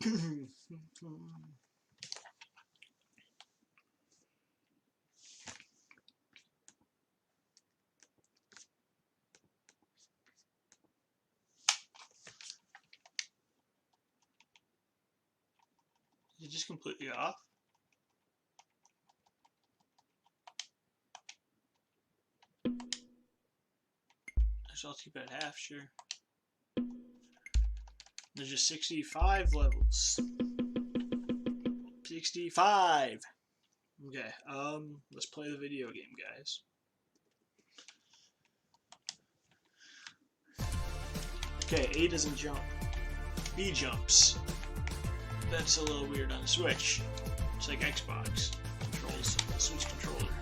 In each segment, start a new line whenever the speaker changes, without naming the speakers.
Is it just completely off? So I'll keep it at half, sure. There's just 65 levels. 65! Okay, let's play the video game, guys. Okay, A doesn't jump. B jumps. That's a little weird on the Switch. It's like Xbox controls the Switch controller.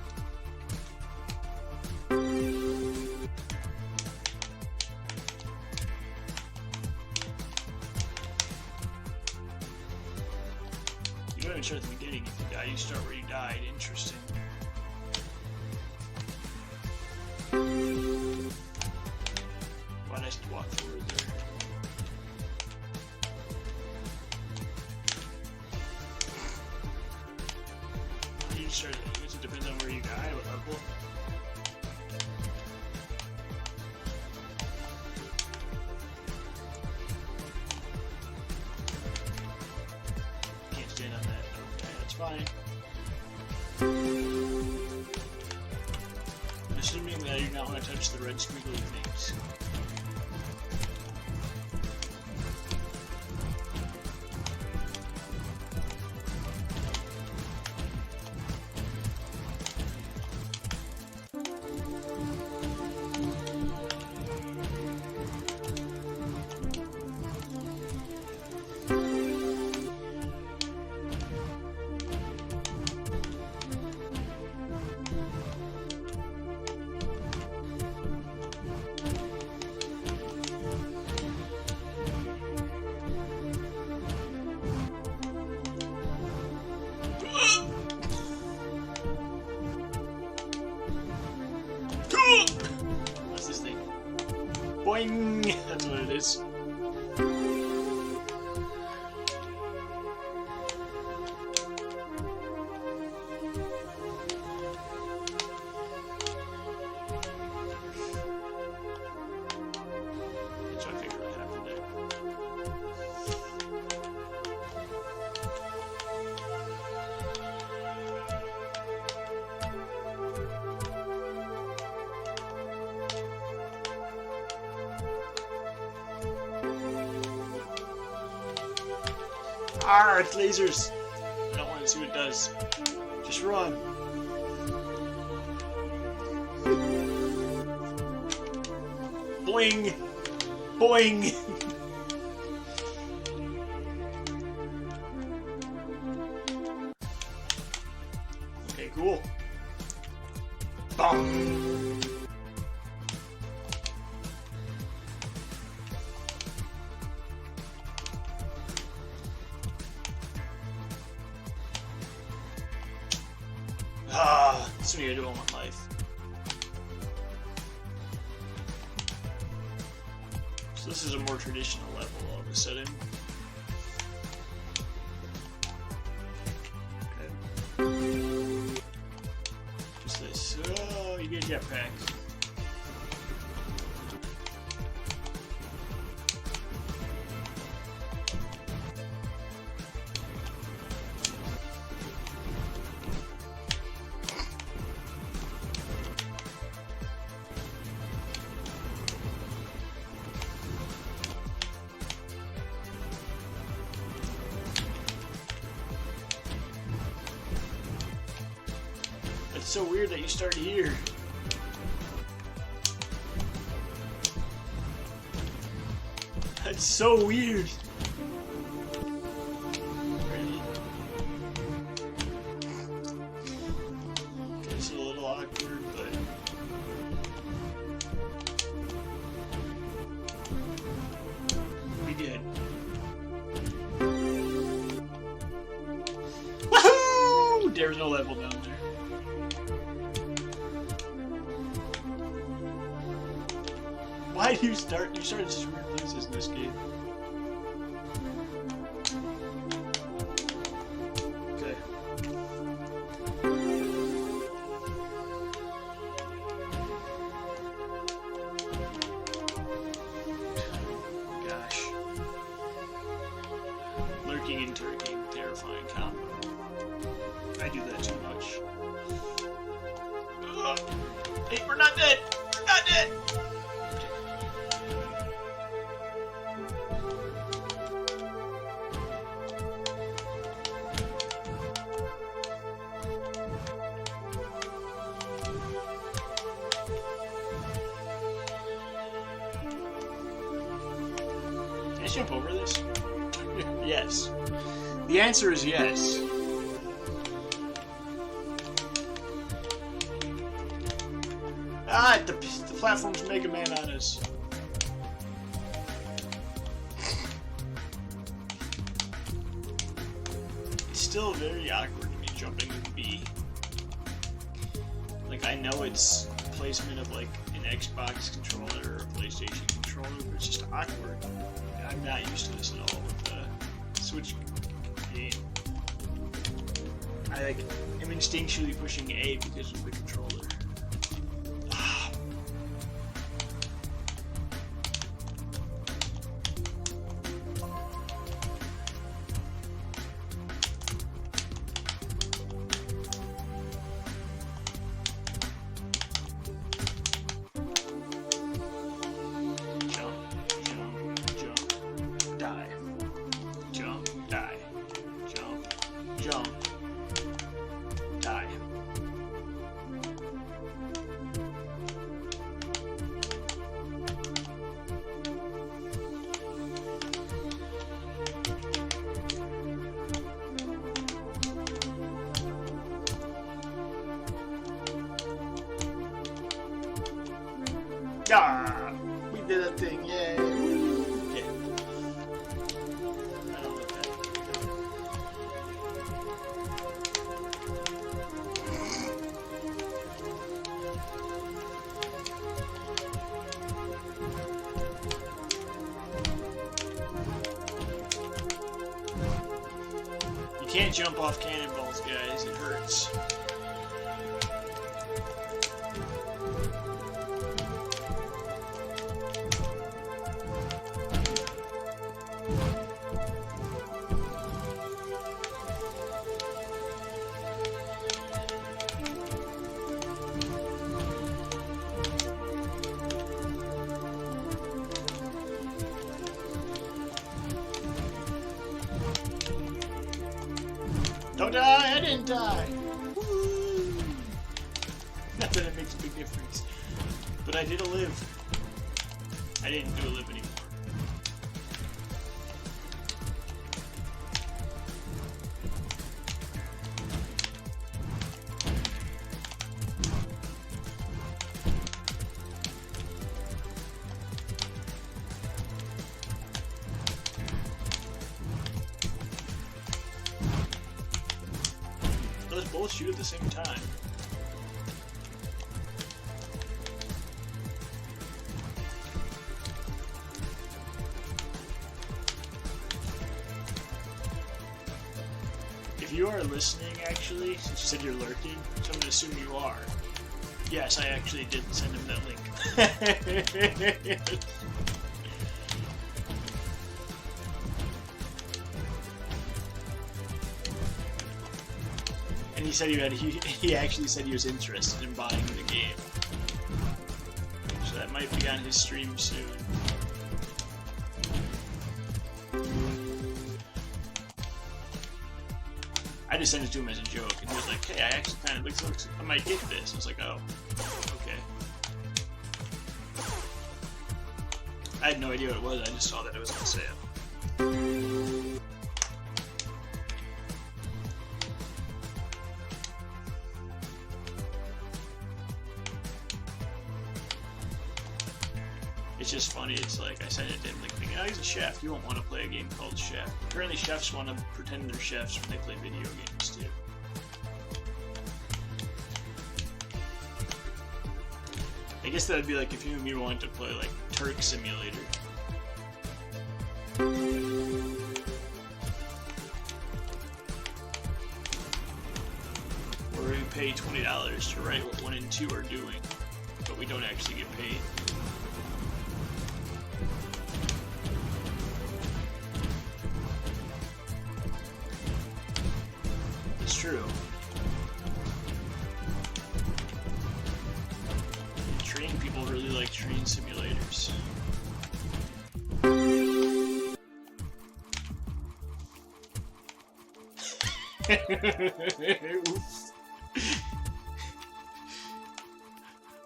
You don't even start at the beginning if you die, you start where you died. Interesting. Why did I just walk forward there? You start, I guess it depends on where you die, what level. Can't stand on that. Okay, that's fine. I'm assuming that you not want to touch the red squiggly things. What's this thing? Boing! That's what it is. So I figured what happened there. Ah, it's lasers! I don't want to see what it does. Just run! Boing! Boing! Okay, cool. Bum! Ah, that's what you gotta do all my life. So this is a more traditional level all of a sudden. Okay. Just this. Oh, you get a jetpack. It's so weird that you start here. That's so weird. Really? It's a little awkward, but we did. Woohoo! There's no level down there. Why do you start? You started such weird places in this game. do that too much. Ugh. Hey, we're not dead! We're not dead! Can I jump over this? Yes. The answer is yes. Ah, the platform's Mega Man on us. It's still very awkward to me jumping with B. Like, I know it's placement of like an Xbox controller or a PlayStation controller, but it's just awkward. I'm not used to this at all with the Switch game. I like am instinctually pushing A because of the controller. Ah, we did a thing, yay! Yeah. I don't like that. You can't jump off cannonballs, guys. It hurts. Don't die! I didn't die! Woo! Not that it makes a big difference. But I did a live. I didn't do a live anymore. Let's both shoot at the same time. If you are listening, actually, since you said you're lurking, so I'm going to assume you are. Yes, I actually did send him that link. And he said he actually said he was interested in buying the game. So that might be on his stream soon. I just sent it to him as a joke, and he was like, hey, I actually kind of looks I might get this. I was like, oh, okay. I had no idea what it was, I just saw that it was on sale. It's just funny, it's like, I sent it to him like thinking, oh, he's a chef, you won't want to play a game called Chef. Apparently chefs want to pretend they're chefs when they play video games too. I guess that would be like if you and me wanted to play like Turk Simulator. Where we pay $20 to write what 1 and 2 are doing, but we don't actually get paid. It's true. Oops.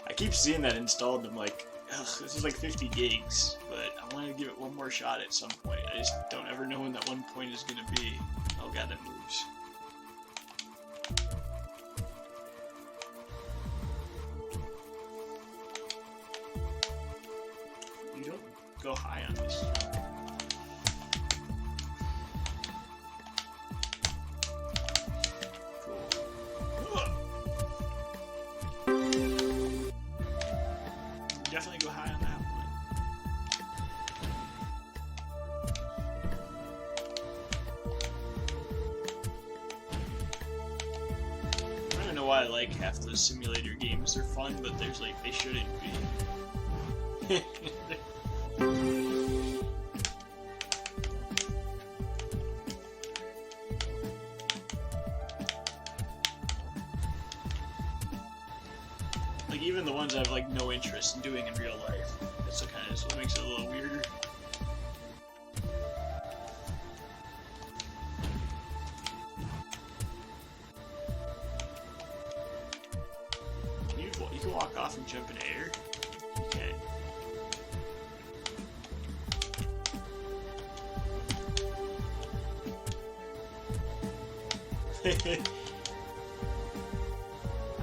I keep seeing that installed and I'm like, ugh, this is like 50 gigs, but I want to give it one more shot at some point. I just don't ever know when that one point is going to be. Oh god, that moves. You don't go high on this. Definitely go high on that one. I don't know why I like half those simulator games. They're fun, but there's like they shouldn't be. Like even the ones I have like no interest in doing in real life. That's what kind of what makes it a little weirder. You can walk off and jump in air. Okay.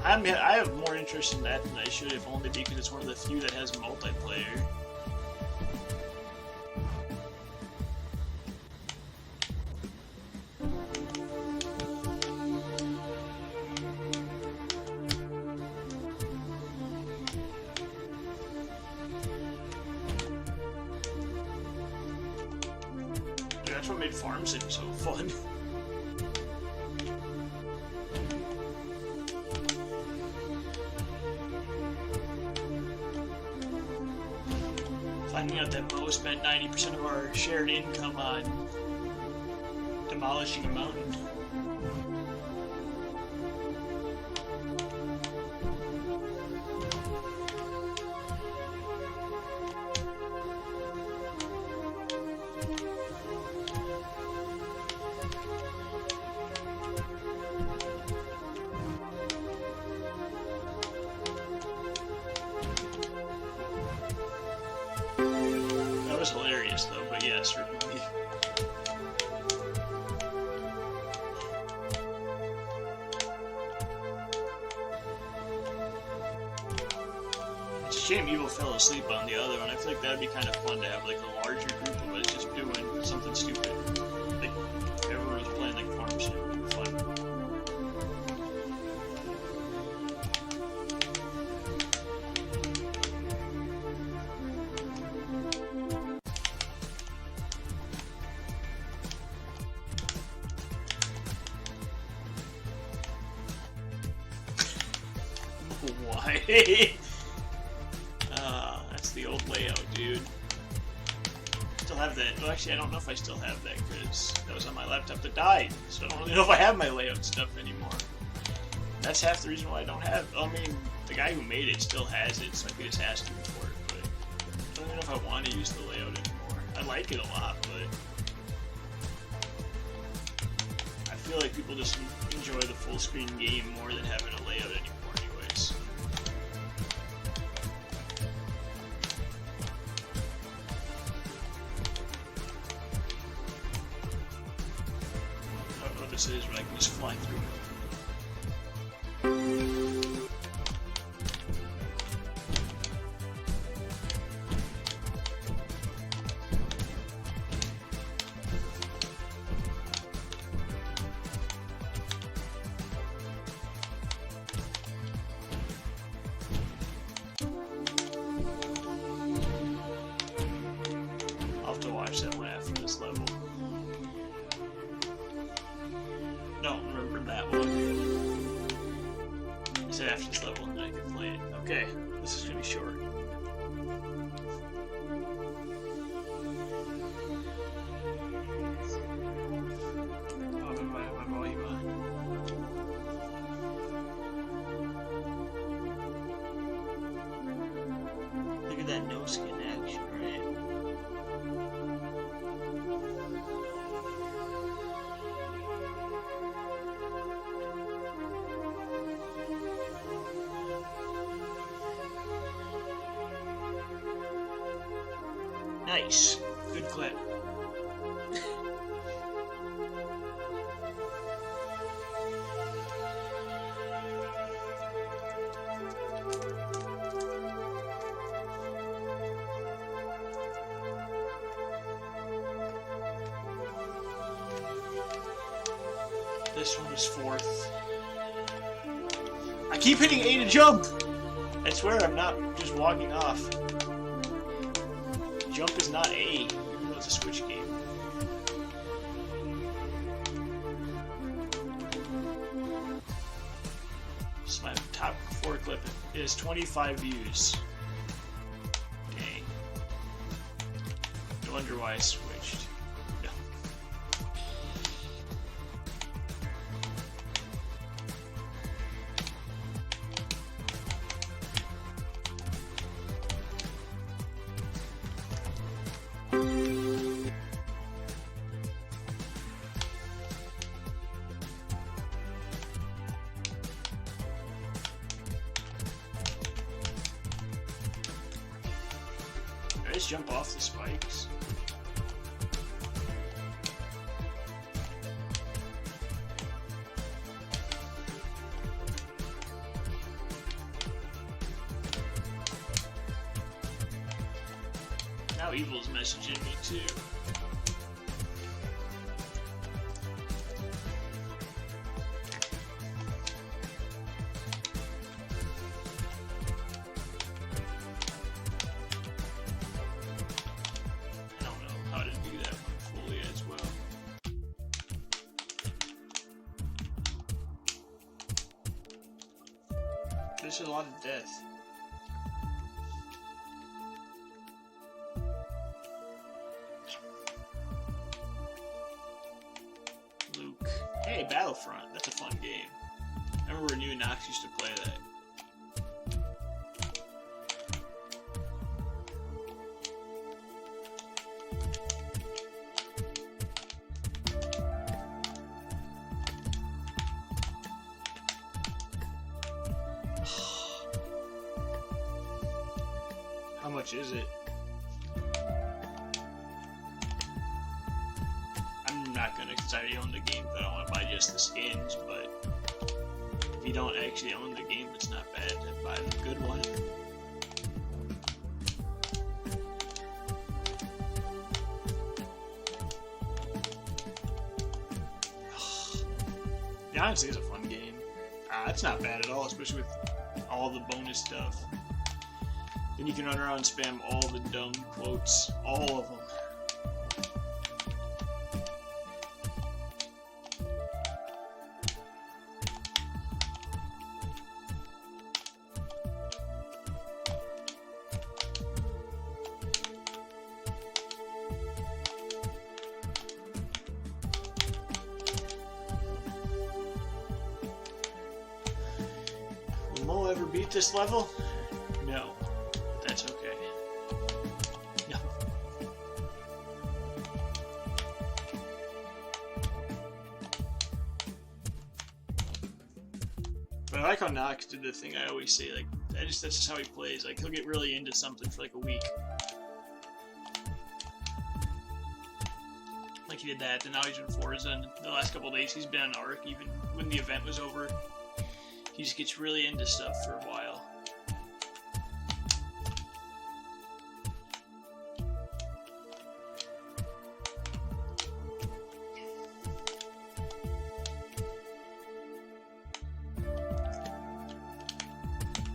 I have more interest in that than I should, if only because it's one of the few that has multiplayer. Dude, that's what made farm sim so fun. Finding out that Mo spent 90% of our shared income on demolishing a mountain. That was hilarious though, but yeah, certainly. It's a shame Evil fell asleep on the other one. I feel like that'd be kind of fun to have like a larger group of us just doing something stupid. Like everyone was playing like farm sim. It'd be fun. Why? That's the old layout, dude. Still have that. Well, actually, I don't know if I still have that because that was on my laptop that died. So I don't really know if I have my layout stuff anymore. That's half the reason why I don't have. I mean, the guy who made it still has it, so I could just ask him for it. But I don't even know if I want to use the layout anymore. I like it a lot, but I feel like people just enjoy the full screen game more than having a layout anymore. Anyways. I don't know what this is, but I can just fly through it. I'll have to watch that one after this level. Don't remember that one. I said after this level and then I can play it. Okay, this is gonna be short. Oh, I have my volume on. Look at that no skin action, right? Nice. Good clip. This one was 4th. I keep hitting A to jump! I swear I'm not just walking off. Jump is not A, even though it's a Switch game. So my top 4 clip is 25 views. Dang. No wonder why I switched. No. Did I just jump off the spikes? Now Evil's messaging me too. I don't know how to do that one fully as well. There's a lot of death. Luke. Hey, Battlefront. That's a fun game. I remember when you and Knox used to play that. How much is it? I'm not gonna, because I already own the game, but I don't want to buy just the skins, but if you don't actually own the game, it's not bad to buy the good one. Yeah, honestly, it's a fun game. It's not bad at all, especially with all the bonus stuff. Then you can run around and spam all the dumb quotes, all of them. Will Mo ever beat this level? No. That's okay. No. But I like how Knox did the thing I always say, like, that's just how he plays. Like, he'll get really into something for like a week. Like he did that, and now he's in Forza, and the last couple of days he's been on Arc, even when the event was over. He just gets really into stuff for a while.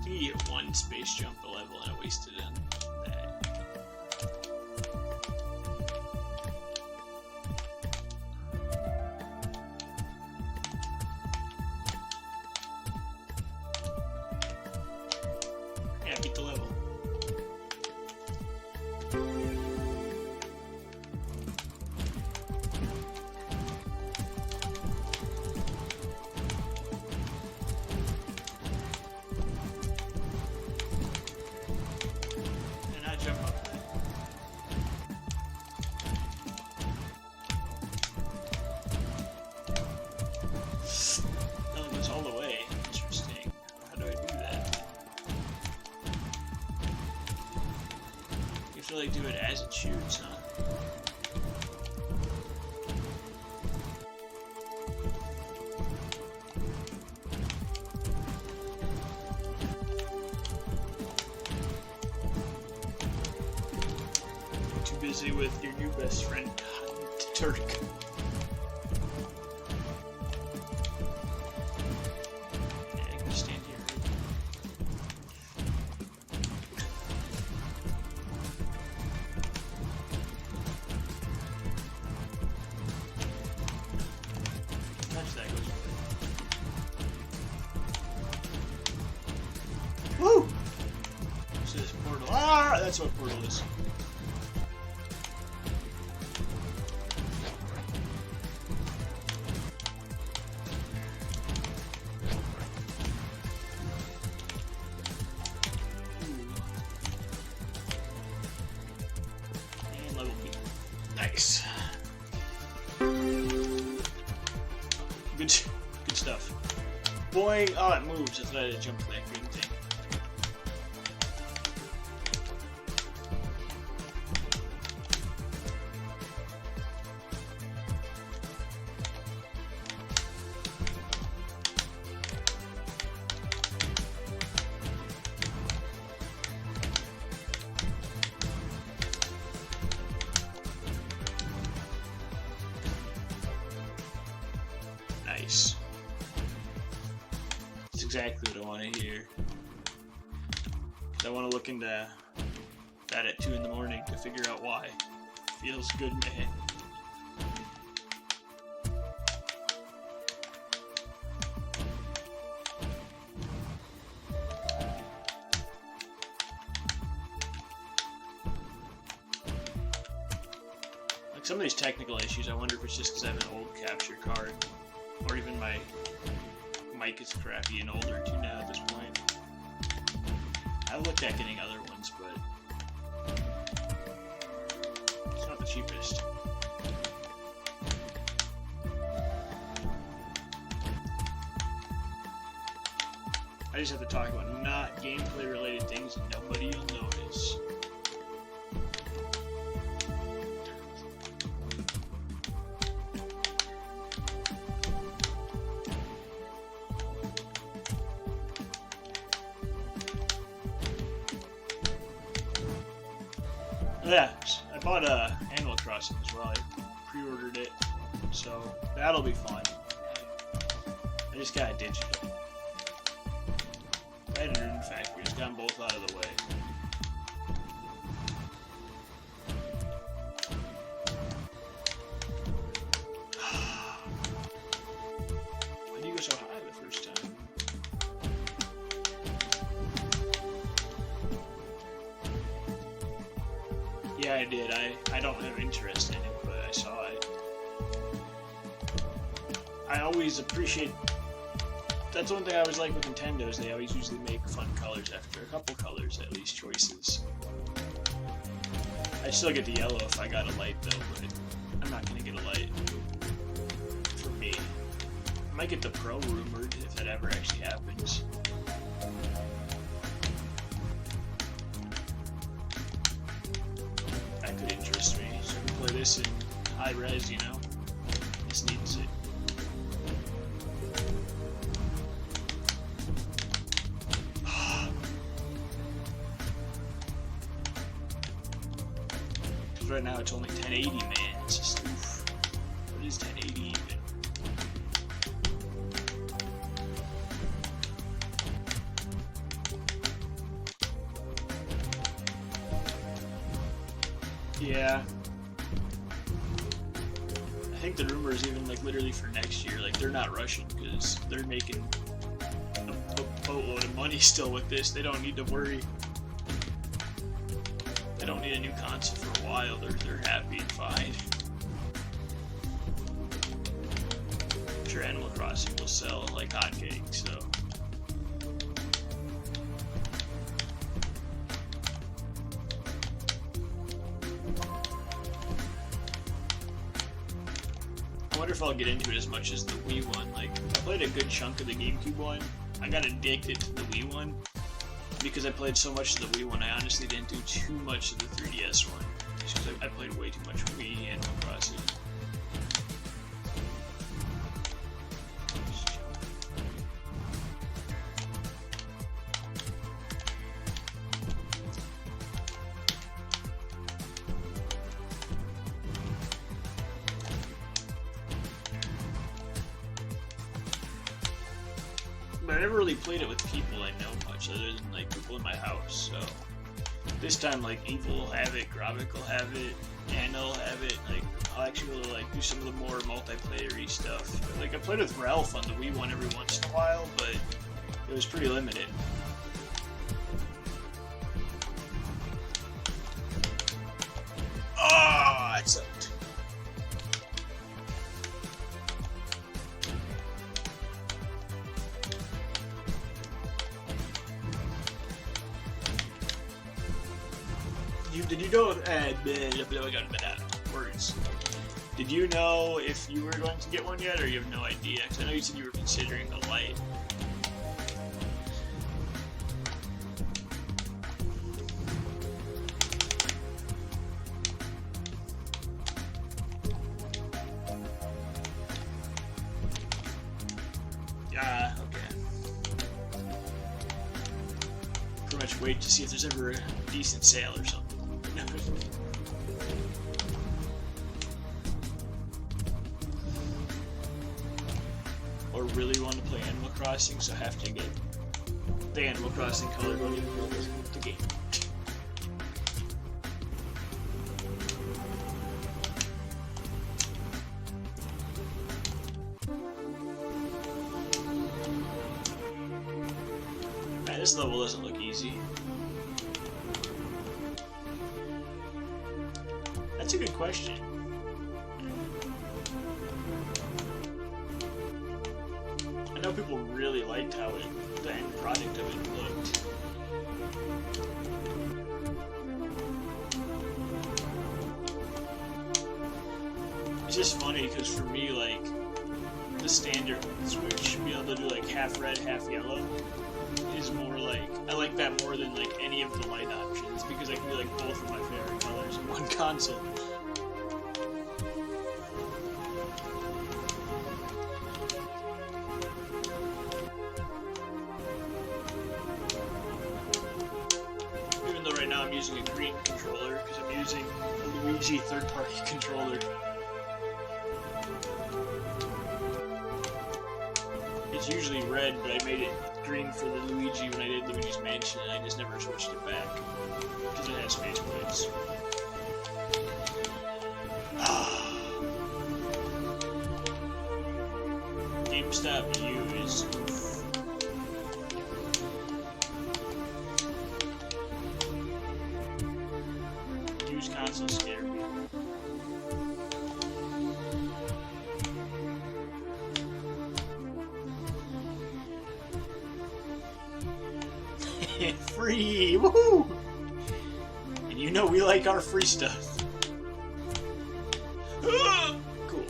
You get one space jump a level and I wasted it on that. Yeah, beat the level. like do it as it shoots, huh? Too busy with your new best friend, Turk. Woo! So this portal. Ah, that's what portal is. And level B. Nice. Good stuff. Boing! Oh, it moves. I thought I had to jump to that green thing. Nice. That's exactly what I want to hear. I want to look into that at 2 in the morning to figure out why. Feels good, man. Like some of these technical issues, I wonder if it's just because I have an old capture card. Or even my mic is crappy and older too now at this point. I looked at getting other ones, but it's not the cheapest. I just have to talk about not gameplay related things and nobody will notice. Yeah, I bought Animal Crossing as well. I pre-ordered it, so that'll be fun. I just got it digital. I had it in factory. Just got them both out of the way. Why did you go so high the first time? Yeah, I did. I don't have interest in it, but I saw it. I always appreciate... That's one thing I always like with Nintendo, is they always usually make fun colors after a couple colors, at least, choices. I still get the yellow if I got a light, though, but I'm not going to get a light. For me. I might get the Pro rumored, if that ever actually happens. That could interest me, so I can play this in high res, you know? This needs it. Right now it's only 1080, man. It's just, oof. What is 1080 even? Yeah. I think the rumor is even like literally for next year. Like they're not rushing because they're making a boatload of money still with this. They don't need to worry. They don't need a new console for a while. They're happy and fine. I'm sure Animal Crossing will sell like hotcakes, so. I wonder if I'll get into it as much as the Wii one. Like, I played a good chunk of the GameCube one. I got addicted to the Wii one because I played so much of the Wii one, I honestly didn't do too much of the 3DS one. Just because I played way too much Wii Animal Crossing. But I never really played it with people I know much, other than like people in my house. So this time, like Evil will have it, Gravik will have it, Anna will have it. Like I'll actually like do some of the more multiplayer-y stuff. Like I played with Ralph on the Wii one every once in a while, but it was pretty limited. Oh, that sucked. Did you know? Words. Did you know if you were going to get one yet, or you have no idea? Because I know you said you were considering the light. Yeah. Okay. Pretty much wait to see if there's ever a decent sale or something. Or really want to play Animal Crossing, so have to get the Animal Crossing color coding for the game. Man, this level doesn't look easy. That's a good question. I know people really liked how the end product of it looked. It's just funny because for me, like, the standard Switch, being able to do like half red, half yellow, is more like, I like that more than like any of the light options because I can do like both of my favorite colors in one console. Even though right now I'm using a green controller because I'm using a Luigi third-party controller. It's usually red, but I made it green for the Luigi when I did Luigi's Mansion, and I just never switched it back because it has space plates. GameStop U is used console scare me. Free! Woohoo! And you know we like our free stuff. Cool.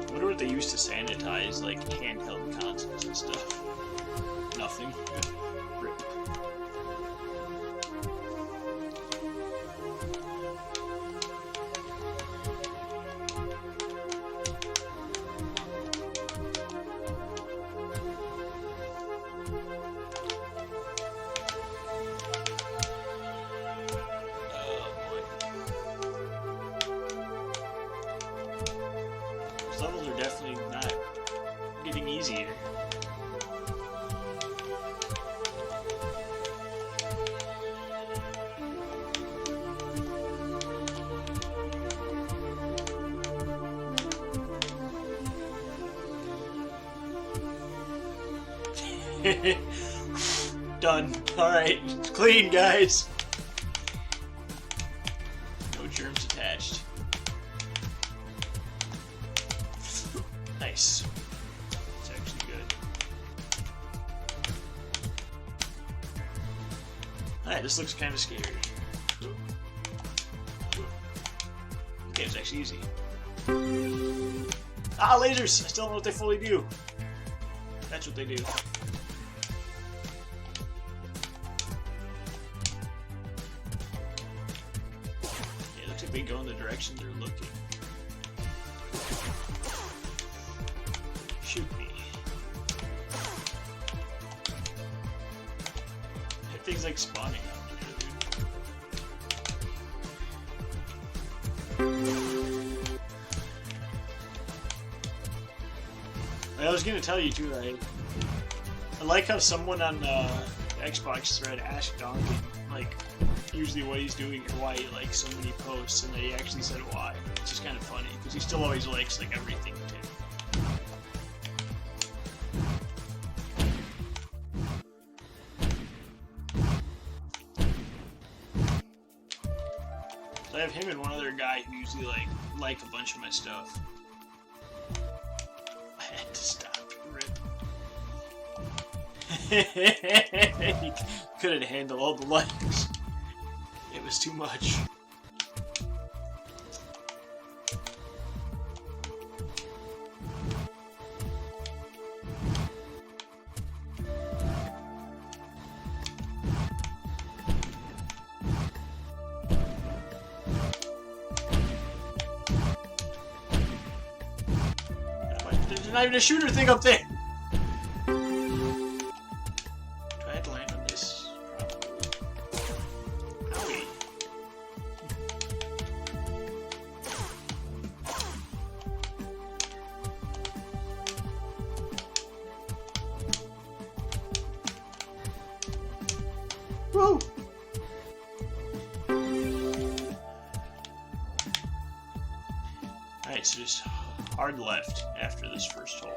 I wonder what they used to sanitize, like, handheld consoles and stuff. Nothing. Rip. Levels are definitely not getting easier. Done. Alright, clean, guys. No germs attached. Nice. It's actually good. Alright, this looks kind of scary. Okay, it's actually easy. Ah, lasers! I still don't know what they fully do. That's what they do. Yeah, it looks like they go in the direction they're looking. Shoot me. That thing's like spawning out there, dude. I was gonna tell you too, I like how someone on the Xbox thread asked Donkey, like, usually what he's doing or why he likes so many posts, and they actually said why. It's just kind of funny, because he still always likes, like, everything, too. So I have him and one other guy who usually, like a bunch of my stuff. I had to stop. He couldn't handle all the likes. It was too much. There's not even a shooter thing up there. Woo! Alright, so just hard left after this first hole.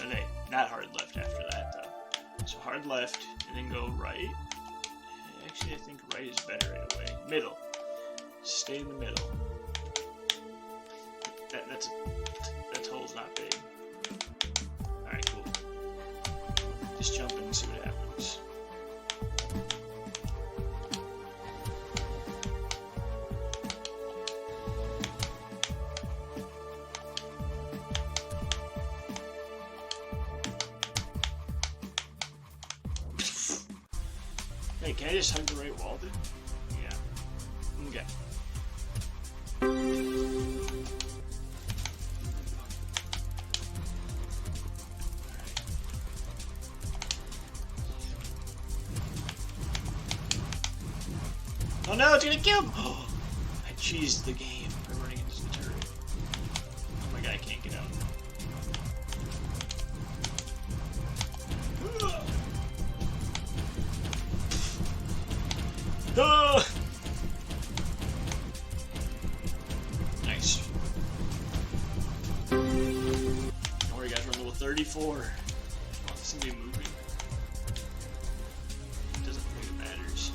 Okay, not hard left after that, though. So hard left, and then go right. Actually, I think right is better right away. Middle. Stay in the middle. That hole's not big. Alright, cool. Just jump in and see what happens. Hey, can I just hug the right wall, dude? Yeah. Okay. Oh no, it's gonna kill him! Oh, I cheesed the game by running into the turret. Oh my god, I can't get out. Ah! Nice. Don't worry guys, we're on level 34. Somebody moving. Doesn't think it matters.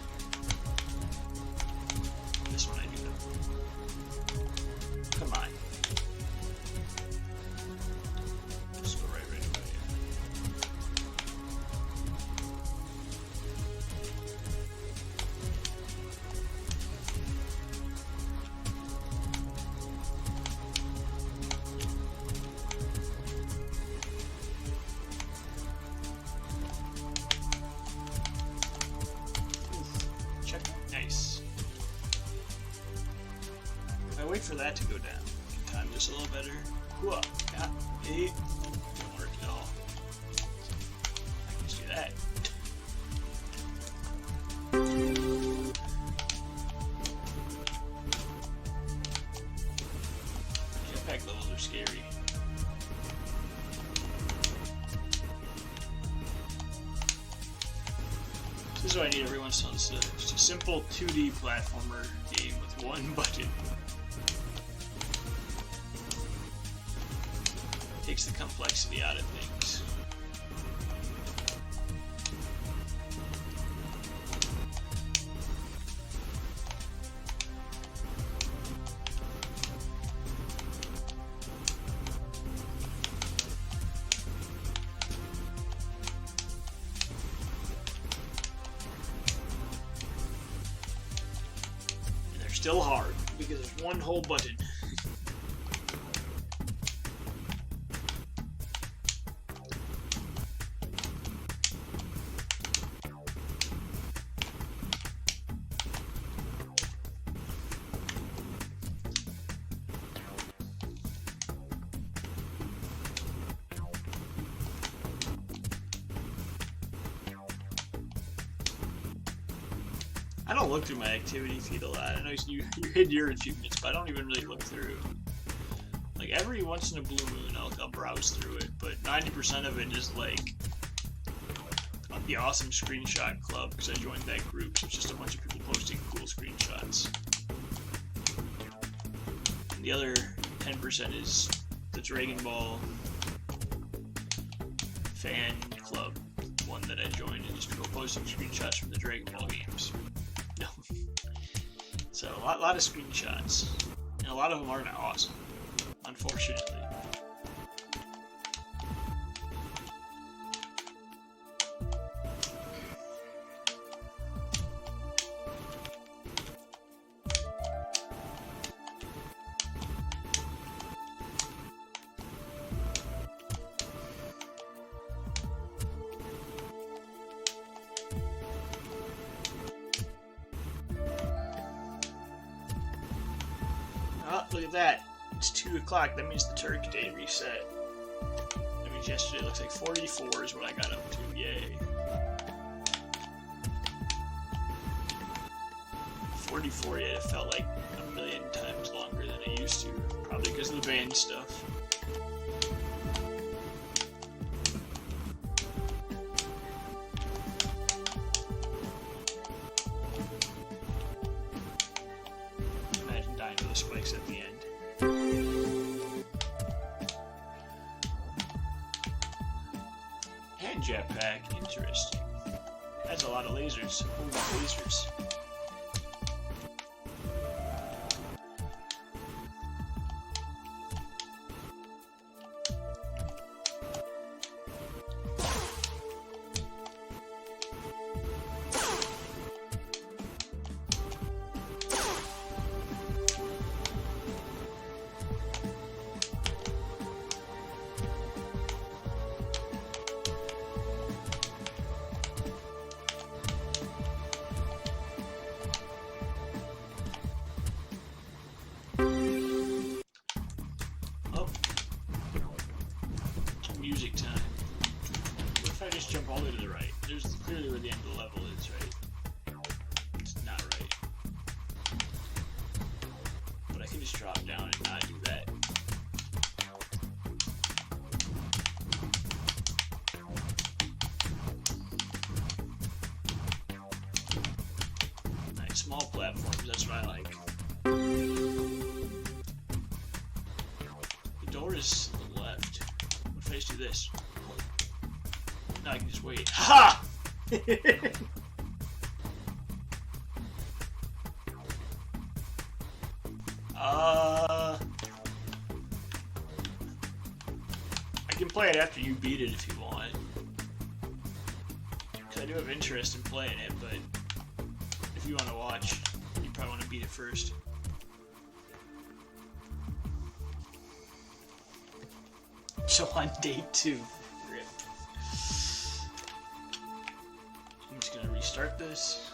This one I do know. Come on. Just go right away. Check. Nice. If I wait for that to go down, I can time this a little better. Whoa. Yeah. 8. Didn't work at all. I can just do that. Jetpack levels are scary. This is what I need every once in a while. It's a simple 2D platformer game with one button. Takes the complexity out of things. still hard because there's one whole button. I don't look through my activity feed a lot. I know you hid your achievements, but I don't even really look through. Like, every once in a blue moon, I'll browse through it, but 90% of it is, like, the awesome screenshot club, because I joined that group, so it's just a bunch of people posting cool screenshots. And the other 10% is the Dragon Ball fan club one that I joined, and just people posting screenshots from the Dragon Ball games. So a lot of screenshots, and a lot of them aren't awesome, unfortunately. Oh, look at that. It's 2 o'clock. That means the Turk day reset. That means yesterday looks like 44 is what I got up to. Yay. 44, yeah, it felt like a million times longer than it used to. Probably because of the band stuff. Spikes at the end. And jetpack, interesting. That's a lot of lasers. Ooh, lasers. Music time. What if I just jump all the way to the right? There's clearly where the end of the level is, right? It's not right. But I can just drop down and not do that. Nice, small platforms, that's what I like. The door is to the left. What if I just do this? No, I can just wait. Ha! I can play it after you beat it if you want. Because I do have interest in playing it, but if you want to watch, you probably want to beat it first. So on day 2, rip. I'm just gonna restart this.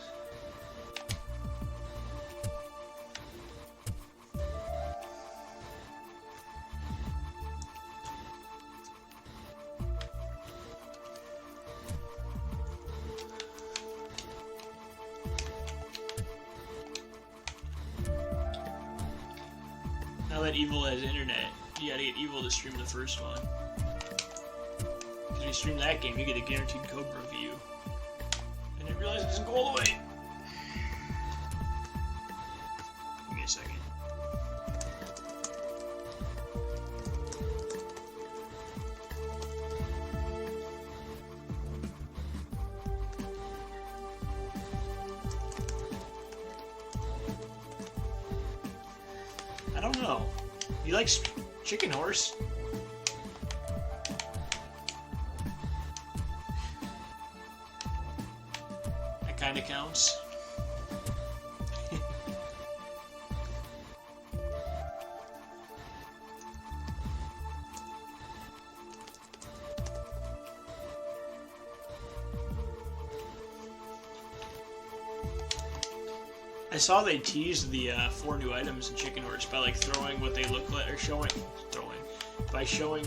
Now that Evil has internet, you gotta get Evil to stream the first one. Because when you stream that game, you get a guaranteed Cobra view. And I realize it doesn't go all the way. Give me a second. I don't know. You like chicken horse? That kinda counts. I saw they teased the 4 new items in Chicken Horse by like throwing what they look like, or showing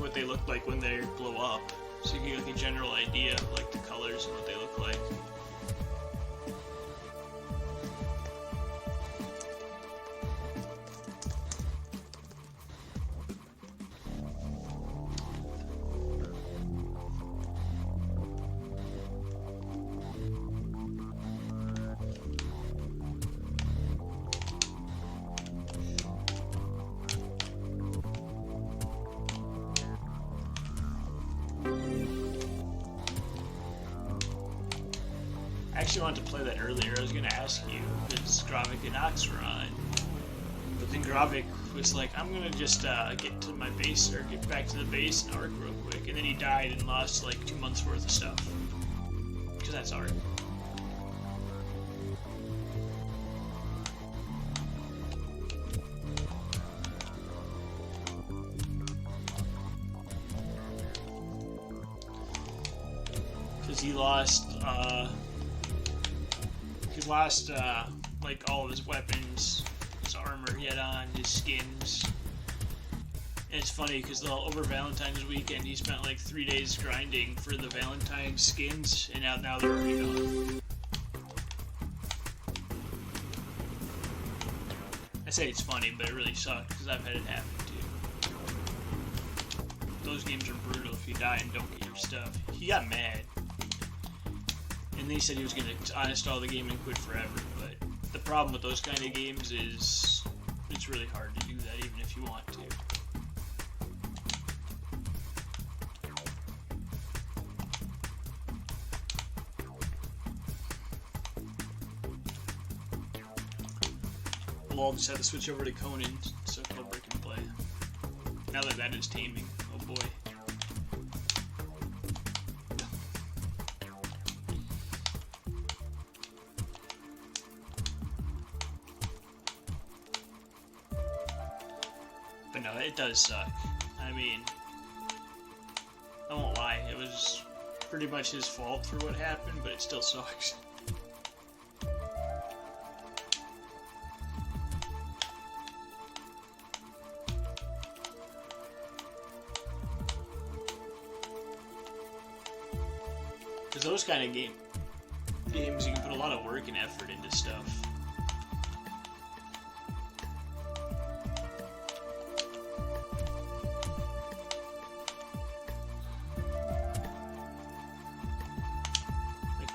what they look like when they blow up, so you get like a general idea of like the colors and what they look like. I actually wanted to play that earlier. I was going to ask you because Gravik and Ox were on, but then Gravik was like, I'm going to just get to my base, or get back to the base and Ark real quick, and then he died and lost like 2 months worth of stuff, because that's Ark. Because he lost like all of his weapons, his armor he had on, his skins. And it's funny because over Valentine's weekend he spent like 3 days grinding for the Valentine's skins, and now they're already gone. I say it's funny, but it really sucks because I've had it happen too. Those games are brutal if you die and don't get your stuff. He got mad. And they said he was going to uninstall the game and quit forever, but the problem with those kind of games is it's really hard to do that even if you want to. We'll all just have to switch over to Conan so Cobra can play. Now that that is taming, oh boy. But no, it does suck. I mean, I won't lie, it was pretty much his fault for what happened, but it still sucks. Because those kind of games, you can put a lot of work and effort into stuff.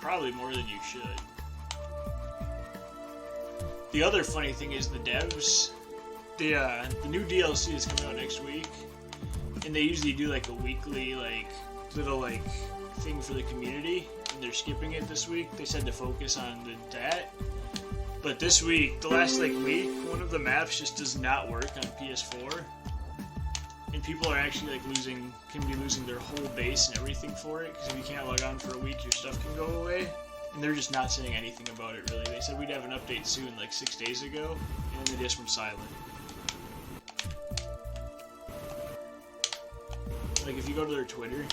Probably more than you should. The other funny thing is the devs, the new DLC is coming out next week, and they usually do like a weekly little thing for the community, and they're skipping it this week. They said to focus on that, but this week, the last week, one of the maps just does not work on PS4. And people are actually can be losing their whole base and everything for it, because if you can't log on for a week, your stuff can go away. And they're just not saying anything about it, really. They said we'd have an update soon, 6 days ago, and then they just went silent. If you go to their Twitter,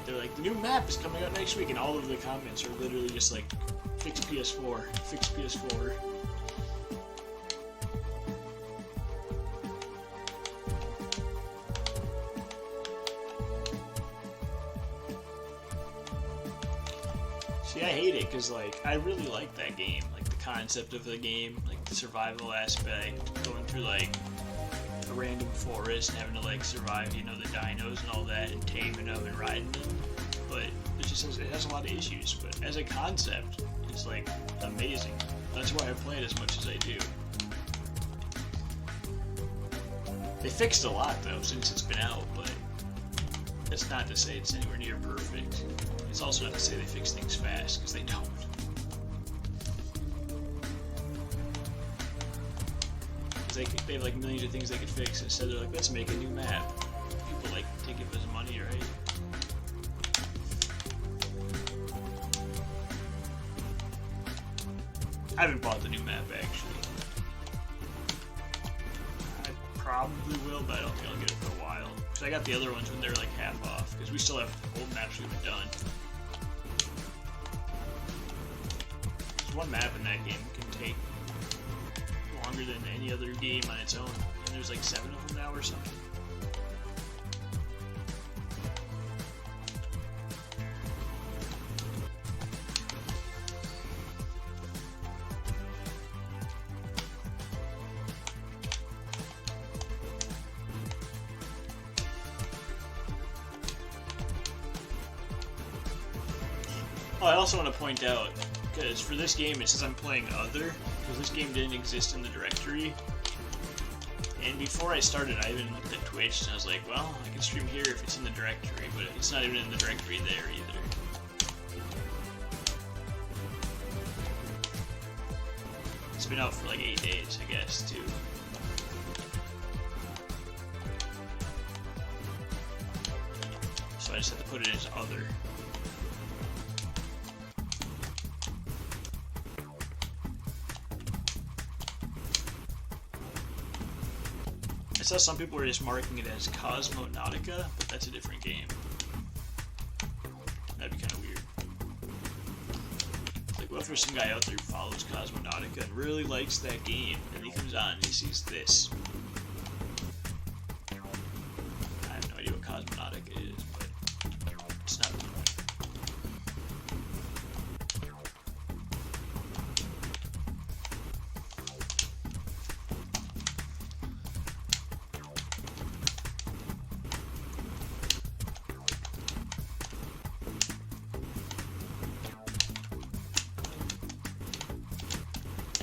they're like, the new map is coming out next week, and all of the comments are literally just fix PS4, fix PS4. See, I hate it because I really like that game, the concept of the game, the survival aspect, going through a random forest and having to survive, the dinos and all that, and taming them and riding them. But it has a lot of issues. But as a concept, it's amazing. That's why I play it as much as I do. They fixed a lot though since it's been out, but that's not to say it's anywhere near perfect. It's also not to say they fix things fast, because they don't. They have millions of things they could fix. Instead they're let's make a new map. People take it as money, right? I haven't bought the new map actually. I probably will, but I don't think I'll get it for a while. Because I got the other ones when they're half off, because we still have old maps we haven't done. There's one map in that game can take longer than any other game on its own. And there's like 7 of them now or something. Oh, I also want to point out, because for this game it says I'm playing other, because this game didn't exist in the directory. And before I started, I even looked at Twitch and I was like, well, I can stream here if it's in the directory, but it's not even in the directory there either. It's been out for like 8 days, I guess, too. So I just have to put it as other. I saw some people were just marking it as Cosmonauta, but that's a different game. That'd be kind of weird. Like, what if there's some guy out there who follows Cosmonauta and really likes that game, and he comes on and he sees this? I have no idea what Cosmonauta is, but it's not the point.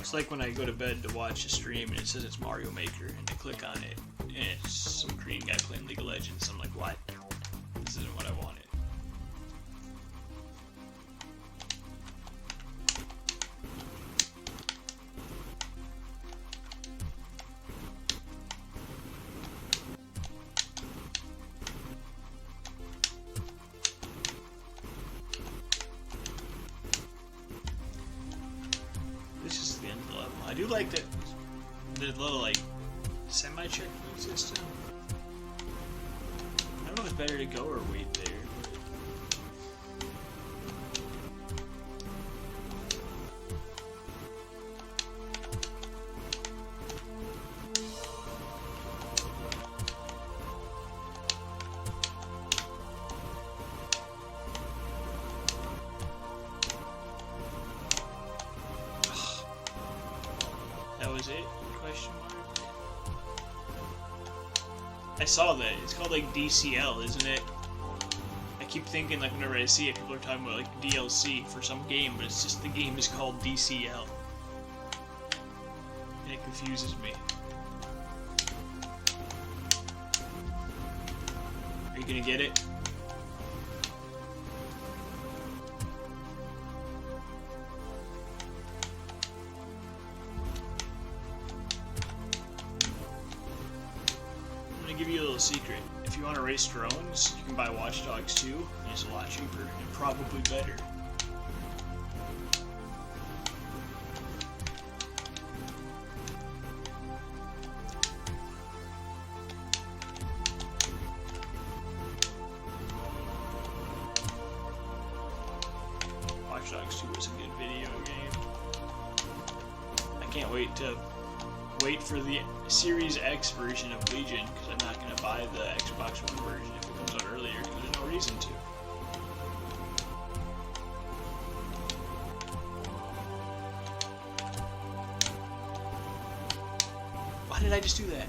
It's like when I go to bed to watch a stream and it says it's Mario Maker, and I click on it, and it's some Korean guy playing League of Legends. I'm like, what? This isn't what I wanted. This is the end of the level. I do like that the little like semi-checkpoint system. I don't know if it's better to go or wait there. That was it? Question mark. I saw that. It's called like DCL, isn't it? I keep thinking like whenever I see it, people are talking about like DLC for some game, but it's just the game is called DCL. And it confuses me. Are you gonna get it? Give you a little secret. If you want to race drones, you can buy Watch Dogs 2, and it's a lot cheaper and probably better. Watch Dogs 2 is a good video game. I can't wait for the Series X version of Legion, because I'm not going to buy the Xbox One version if it comes out earlier, because there's no reason to. Why did I just do that?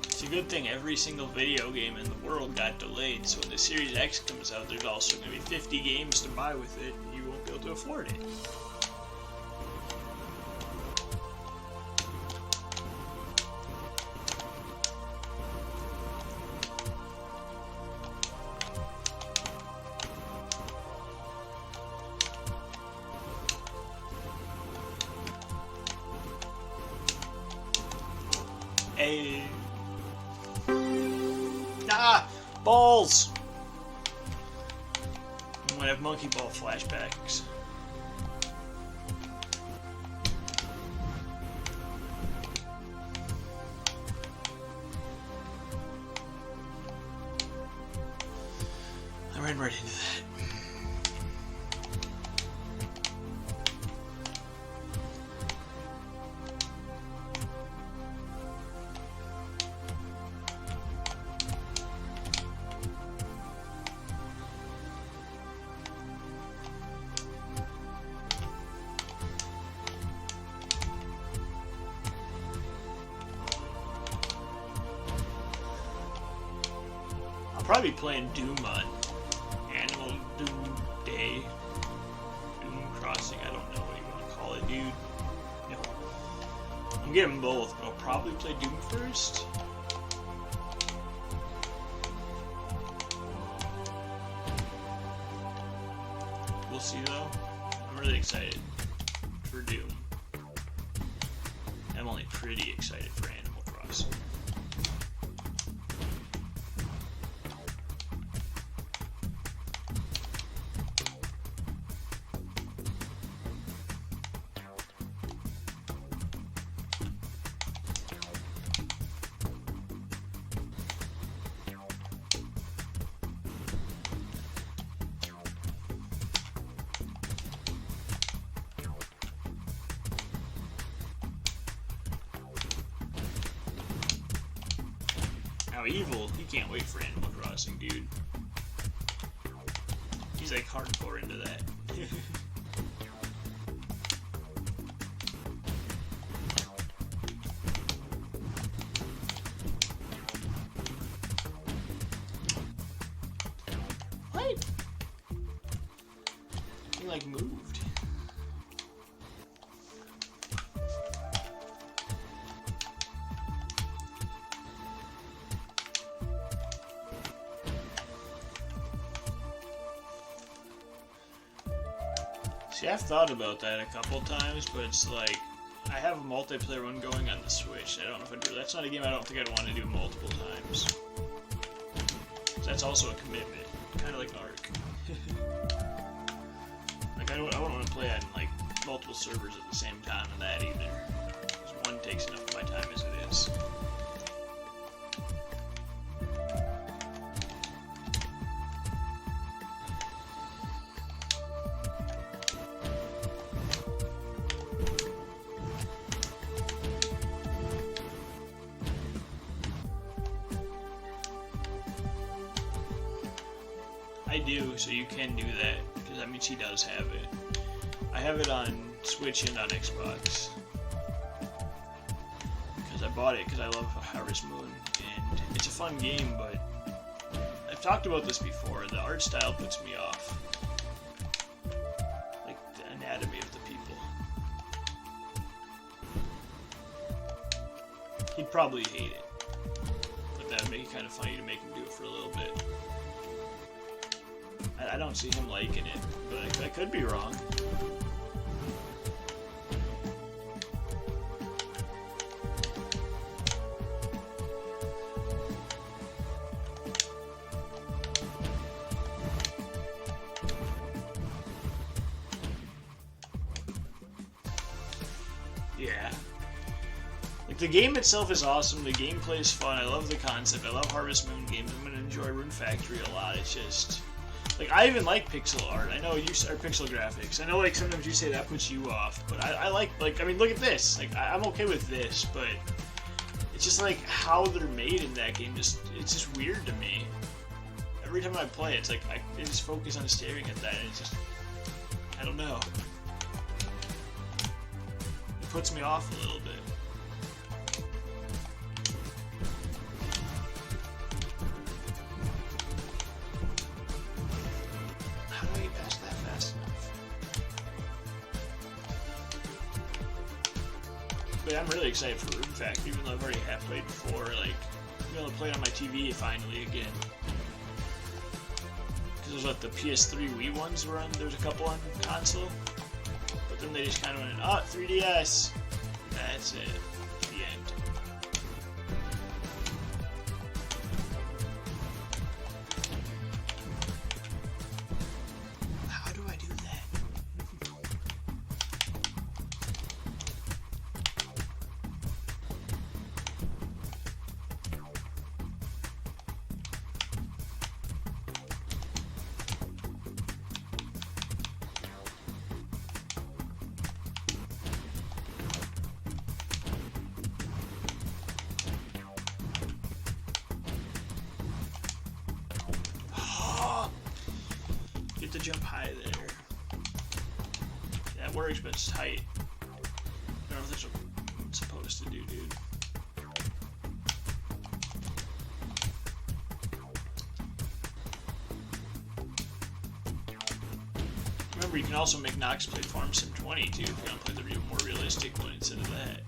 It's a good thing every single video game in the world got delayed, so when the Series X comes out, there's also going to be 50 games to buy with it, and you won't be able to afford it. Ah! Balls! I'm gonna have monkey ball flashbacks. I ran right into that. I'll probably be playing Doom on Animal Doom Day. Doom Crossing, I don't know what you want to call it, dude. I'm getting both, but I'll probably play Doom first. We'll see though. I'm really excited for Doom. I'm only pretty excited for Animal Crossing. Now Evil, he can't wait for Animal Crossing, dude. He's like hardcore into that. What? He like moved. See, I've thought about that a couple times, but it's like, I have a multiplayer one going on the Switch. I don't know if I'd do. That's not a game I don't think I'd want to do multiple times. That's also a commitment, kind of like Ark. Like, I wouldn't want to play on, like, multiple servers at the same time on that either. Because one takes enough of my time as it is. I do, so you can do that, because that means he does have it. I have it on Switch and on Xbox. Because I bought it because I love Harvest Moon, and it's a fun game, but I've talked about this before, the art style puts me off. Like, the anatomy of the people. He'd probably hate it, but that would make it kind of funny to make him do it for a little bit. I don't see him liking it, but I could be wrong. Yeah. Like, the game itself is awesome, the gameplay is fun, I love the concept, I love Harvest Moon games, I'm gonna enjoy Rune Factory a lot, it's just... Like, I even like pixel art. I know you are pixel graphics. I know, like, sometimes you say that puts you off, but I like, I mean, look at this. Like, I'm okay with this, but it's just, like, how they're made in that game, it's just weird to me. Every time I play, it's like, I just focus on staring at that, and it's just, I don't know. It puts me off a little bit. But I'm really excited for Rune Factory, even though I've already have played before. Like, be able to play it on my TV finally again. Because there's what the PS3 Wii ones were on. There's a couple on console, but then they just kind of went, oh, 3DS. That's it. The end. jump high there. That works, but it's tight. I don't know if that's what I'm supposed to do, dude. Remember, you can also make Nox play Farm Sim 20 too if you want to play the more realistic one instead of that.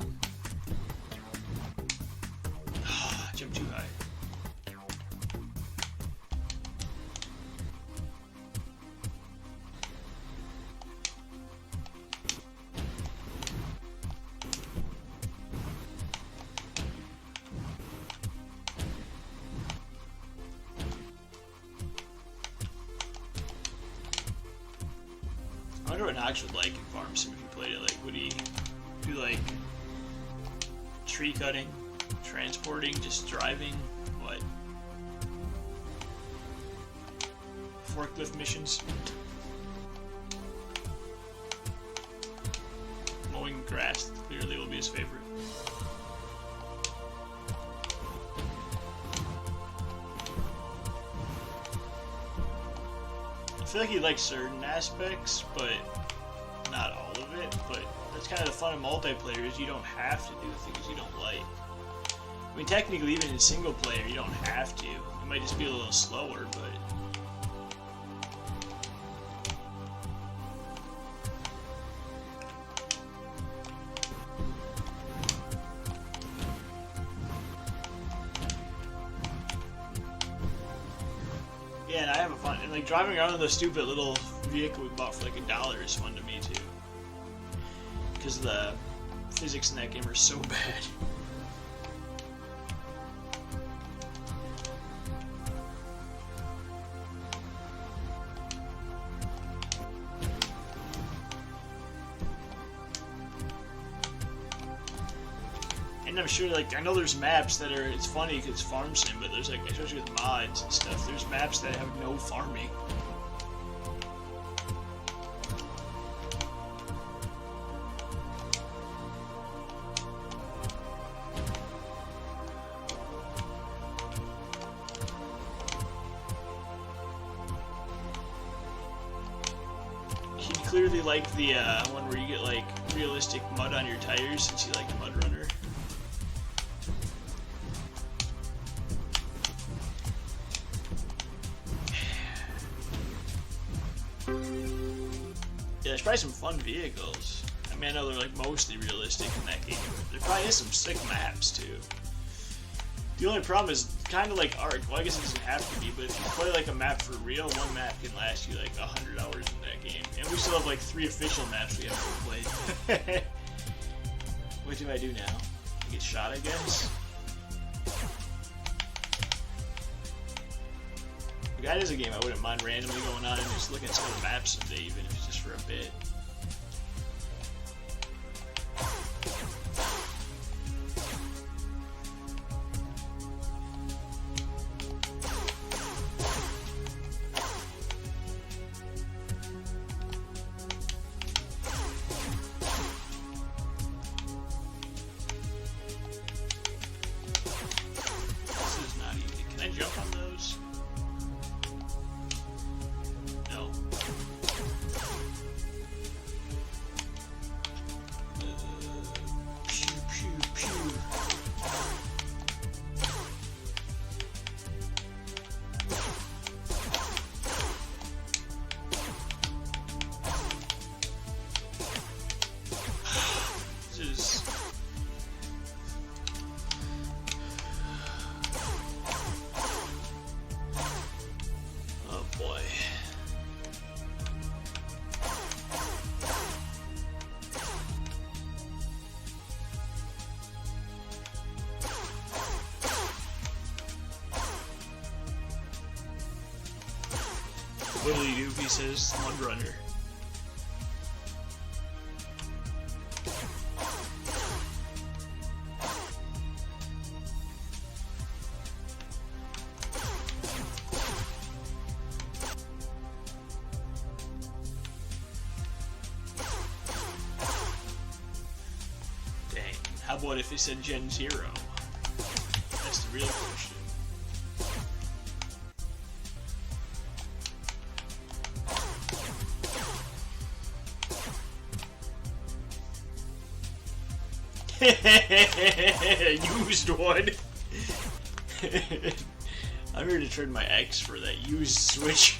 Jump too high. I wonder what Nox would like in Farm Sim if he played it. Like, would he do like tree cutting, transporting, just driving? What? Forklift missions? Mowing grass clearly will be his favorite. I feel like he likes certain aspects, but not all of it. But that's kind of the fun of multiplayer, is you don't have to do the things you don't like. I mean, technically, even in single player, you don't have to. It might just be a little slower, but... Yeah, and I have a fun, and like driving around in the stupid little vehicle we bought for like $1 is fun to me too. Because the physics in that game are so bad. And I'm sure, like, I know there's maps that are, it's funny because it's Farm Sim, but there's, like, especially with mods and stuff, there's maps that have no farming. You clearly like the one where you get, like, realistic mud on your tires since you like Mud Runner. Yeah, there's probably some fun vehicles. I mean, I know they're like mostly realistic in that game. There probably is some sick maps too. The only problem is kind of like Ark. Well, I guess it doesn't have to be, but if you play like a map for real, one map can last you like 100 hours in that game. And we still have like 3 official maps we haven't played. What do I do now? I get shot, I guess? That is a game I wouldn't mind randomly going on and just looking at some of the maps someday, even if it's just for a bit. This is not easy. Can I jump on those? No. Pew, pew, pew. This is... Oh boy. What do you do if he says Mud Runner? Dang. How about if he said Gen Zero? That's the real question. Used one. I'm here to trade my X for that used Switch.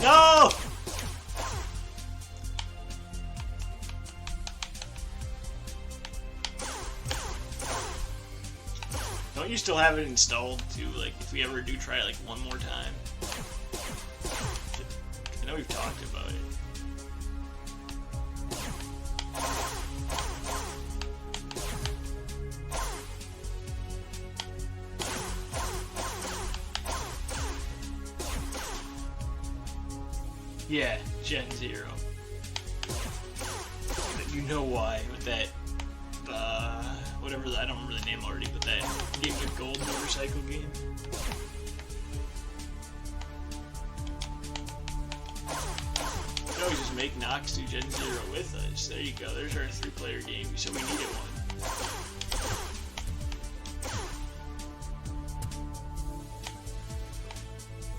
No! Don't you still have it installed too? Like, if we ever do try it like one more time. I know we've talked about it. Yeah, Gen Zero. You know why with that, whatever, I don't remember the name already, but that game with gold motorcycle game. We can always just make Nox do Gen Zero with us. There you go, there's our 3-player game. You said we needed one.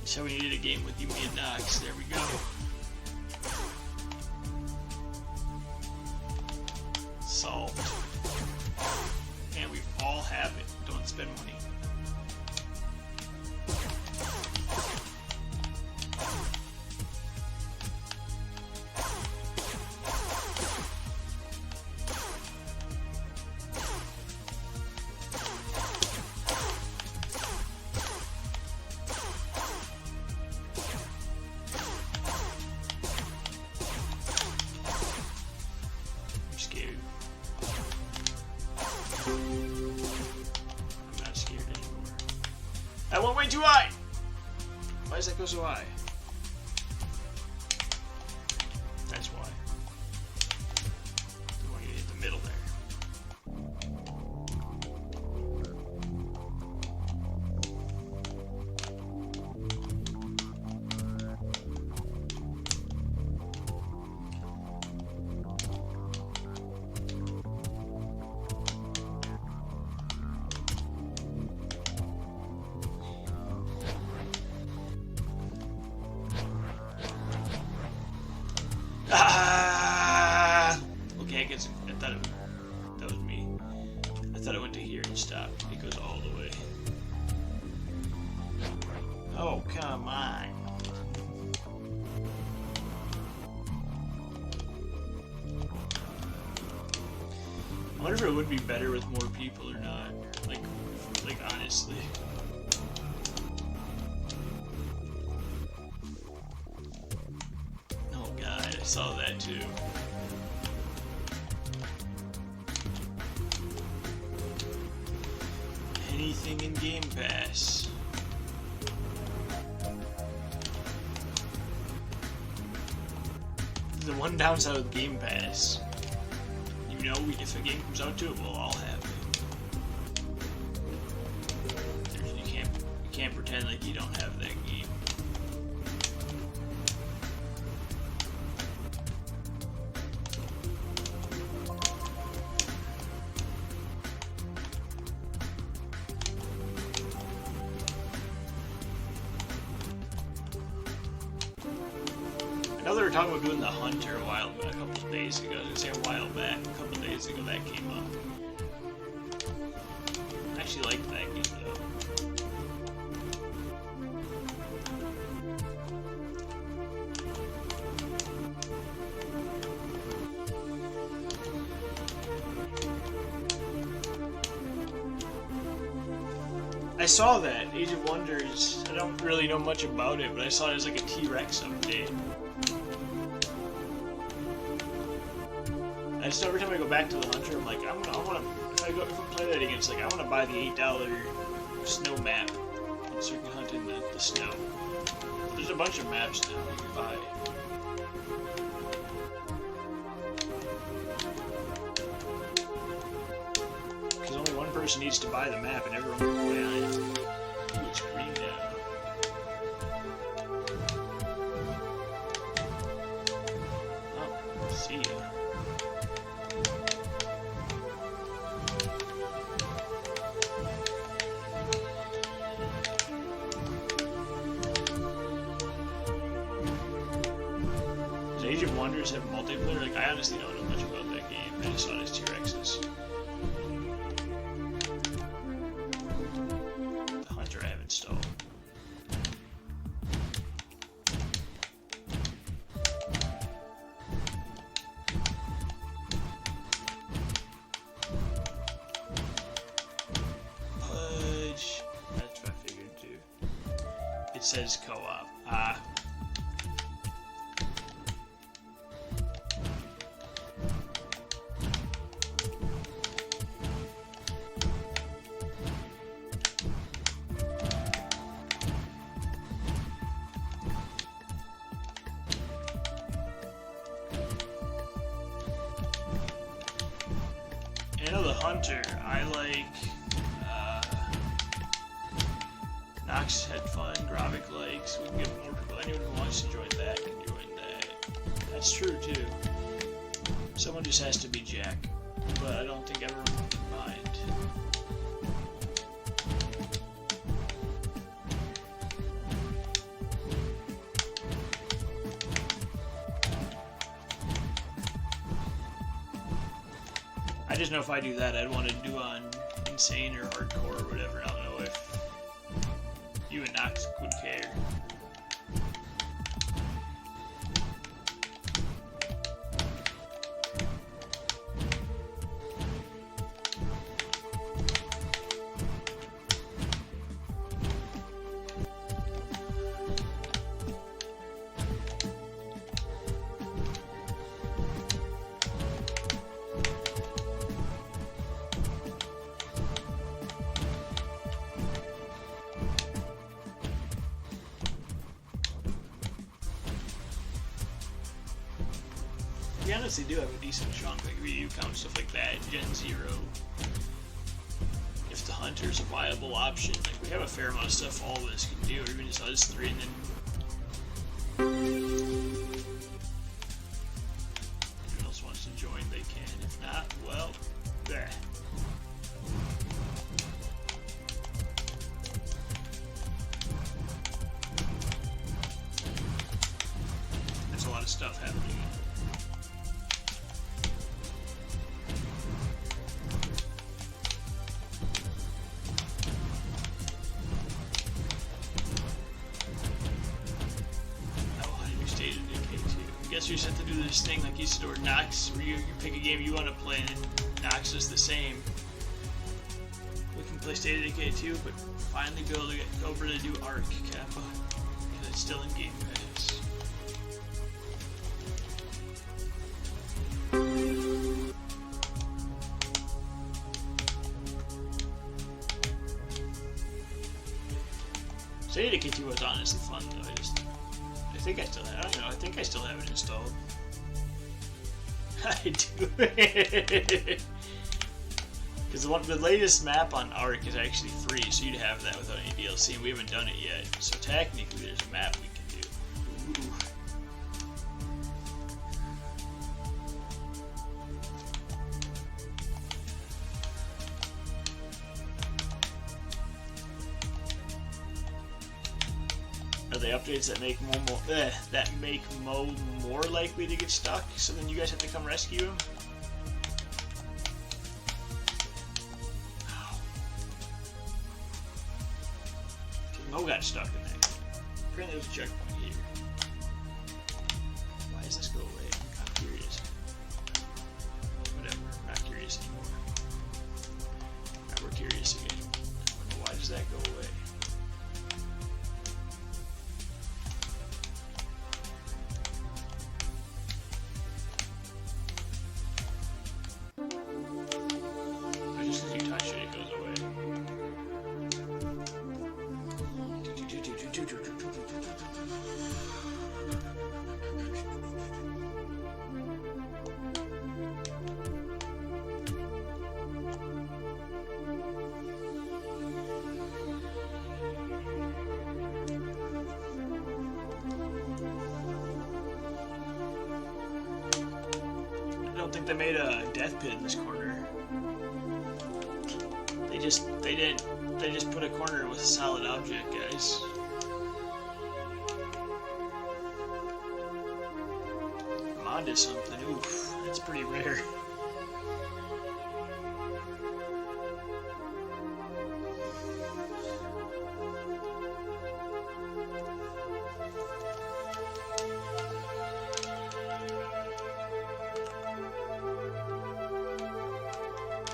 You said we needed a game with you, me, and Nox. There we go. Solved. And we all have it. Don't spend money. I'm scared. I'm not scared anymore. That went way too high! Why does that go so high? That's why. I want you to hit the middle there. Ah! Okay, I guess I thought that was me. I thought it went to here and stopped. It goes all the way. Oh, come on. I wonder if it would be better with more people or not. Like honestly. Oh god, I saw that too. Anything in Game Pass. The one downside with Game Pass, you know, if a game comes out to it, we'll all have it. You can't pretend like you don't have that game. I know they were talking about doing the Hunter a couple of days ago. I was gonna say a while back, a couple of days ago that came up. I actually liked that game though. I saw that, Age of Wonders. I don't really know much about it, but I saw it as like a T-Rex update. I just every time I go back to the Hunter, I'm like, I wanna if I play that again, it's like I wanna buy the $8 snow map, so you can hunt in the snow. There's a bunch of maps now you can buy. Because only one person needs to buy the map, and everyone can play on it. Ooh, it's green now. Oh, see ya. Age of Wonders have multiplayer? Like, I honestly don't know much about that game. I just saw it as T-Rexes. The Hunter I have installed. Pudge. That's what I figured too. It says co-op. Ah. I know the Hunter, I like, Nox had fun, Gravik likes, we can get more people, anyone who wants to join that can join that. That's true too. Someone just has to be Jack, but I don't think everyone would mind. I just know if I do that, I'd want to do on Insane or Hardcore or whatever. I don't know if you and Nox would care. We honestly do have a decent chunk, like review count, stuff like that, Gen 0. If the Hunter's a viable option, like we have a fair amount of stuff all of us can do, or even just us three, and then anyone else wants to join, they can. If not, well, bleh. There's a lot of stuff happening. I guess you just have to do this thing like you said, or Nox, where you pick a game you want to play, and Nox is the same. We can play State of Decay 2, but finally be able to get over to do Arc Kappa, because it's still in Game Pass. State of Decay 2 was honestly fun though. I think I still have, I don't know, I think I still have it installed. I do. Because the latest map on Arc is actually free, so you'd have that without any DLC, and we haven't done it yet. So technically there's a map we can do. Ooh. Are they updates that make Mo more likely to get stuck? So then you guys have to come rescue him. Oh. Mo got stuck in that. Apparently there's a checkpoint here. Why does this go away? I'm curious. Whatever. I'm not curious anymore. Alright, we're curious again. I don't know, why does that go away? I don't think they made a death pit in this corner. They just put a corner with a solid object, guys. onto something. Oof, that's pretty rare.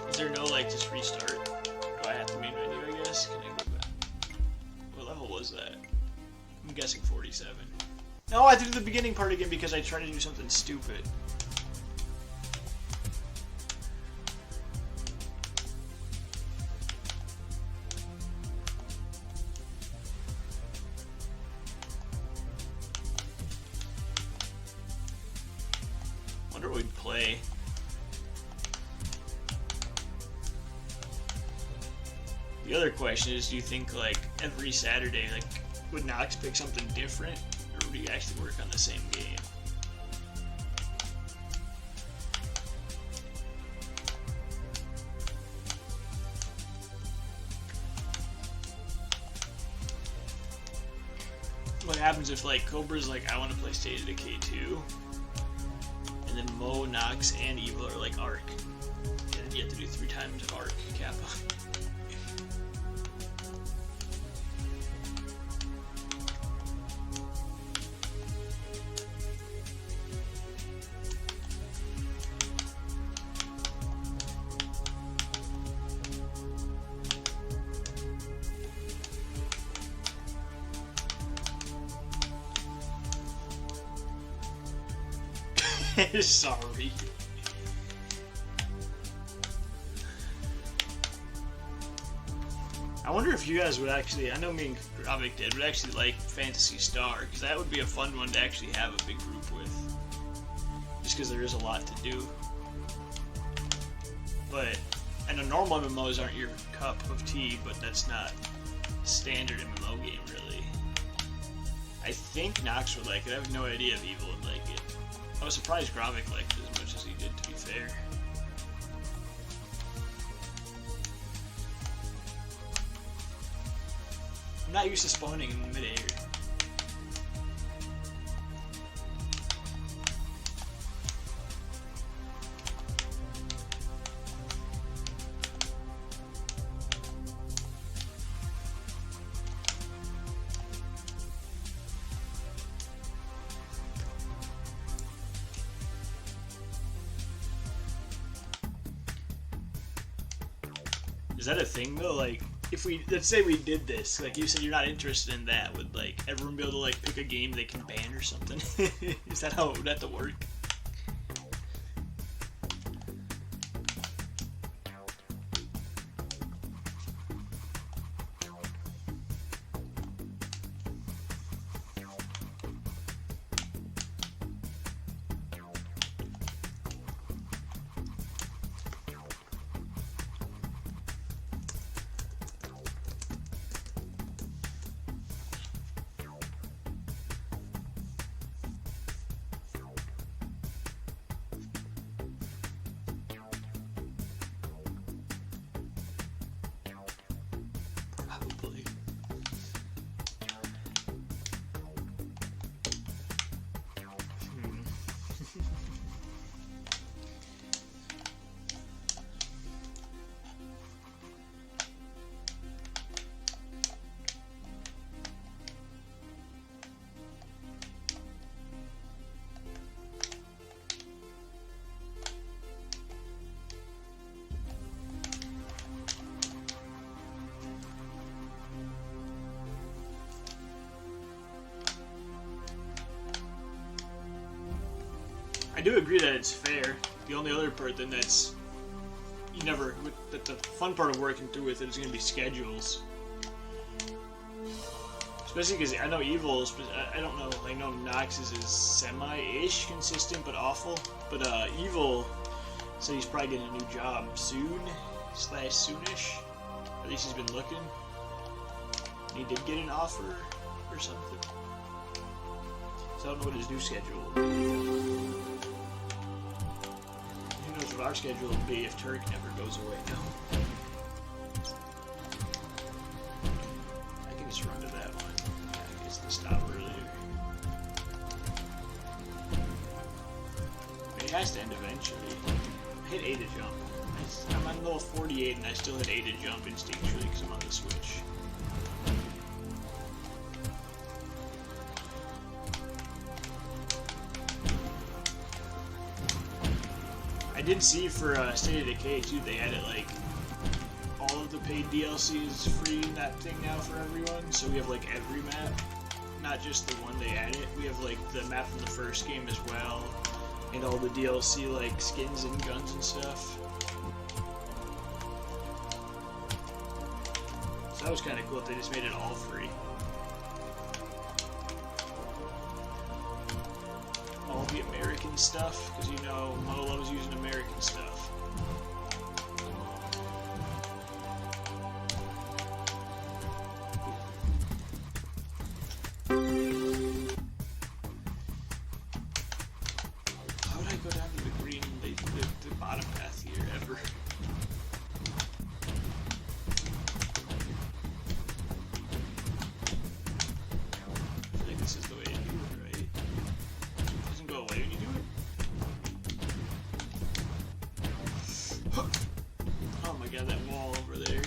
Is there no, like, just restart? Do I have the main menu, I guess? Can I go back? What level was that? I'm guessing 47. No, I have to do the beginning part again because I tried to do something stupid. Wonder what we'd play. The other question is, do you think, like, every Saturday, like, would Nox pick something different, or would he actually work on the same game? What happens if, like, Cobra's like, I want to play State of Decay 2, and then Mo, Nox, and Evil are like Arc, and then you have to do 3 times Arc Kappa. Sorry. I wonder if you guys would actually, I know me and Gravik did, would actually like Phantasy Star, because that would be a fun one to actually have a big group with. Just because there is a lot to do. But, I know normal MMOs aren't your cup of tea, but that's not a standard MMO game, really. I think Nox would like it. I have no idea if Evil would like it. I was surprised Gravik liked it as much as he did, to be fair. I'm not used to spawning in midair. Is that a thing though? Like, if we, let's say we did this, like you said you're not interested in that, would like everyone be able to like pick a game they can ban or something? Is that how it would have to work? Probably. I do agree that it's fair. The only other part then that's you never that the fun part of working through with it is going to be schedules. Especially because I know Evil is, I don't know, I know Nox's is semi-ish consistent but awful. But Evil said he's probably getting a new job soon, /soonish. At least he's been looking. And he did get an offer or something. So I don't know what his new schedule will be. Who knows what our schedule will be if Turk never goes away now. I can just run to that one. I guess to stop earlier. has to end eventually. I hit A to jump. I'm on level 48 and I still hit A to jump instinctually because I'm on the Switch. I did see for State of Decay too, they added like all of the paid DLC is free in that thing now for everyone, so we have like every map, not just the one they added. We have like the map from the first game as well, and all the DLC like skins and guns and stuff. So that was kind of cool that they just made it all free. All the American stuff, because you know Mo loves using American stuff. How would I go down to the green, the bottom path here ever? I feel like this is the way to do it, right? It doesn't go away when you do it. Oh my god, that wall over there.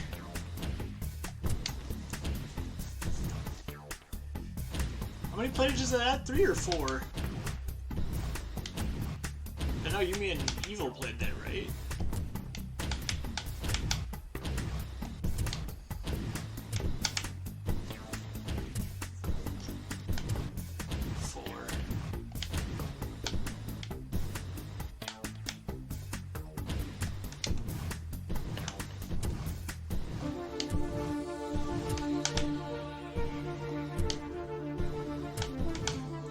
How many players is that? 3 or 4? I know you, me, and Evil played that, right?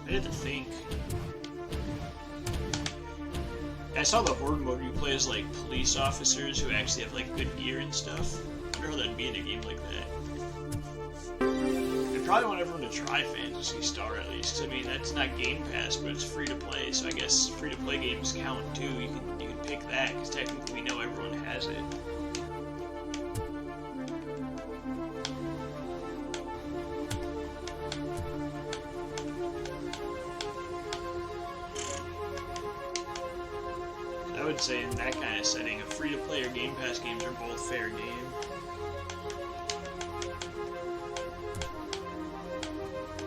I had to think. I saw the Horde mode where you play as like police officers who actually have like good gear and stuff. I wonder how that'd be in a game like that. I probably want everyone to try Phantasy Star at least, because I mean that's not Game Pass, but it's free to play. So I guess free to play games count too. You can pick that because technically we know everyone has it. I would say in that kind of setting, a free-to-play or Game Pass games are both fair game.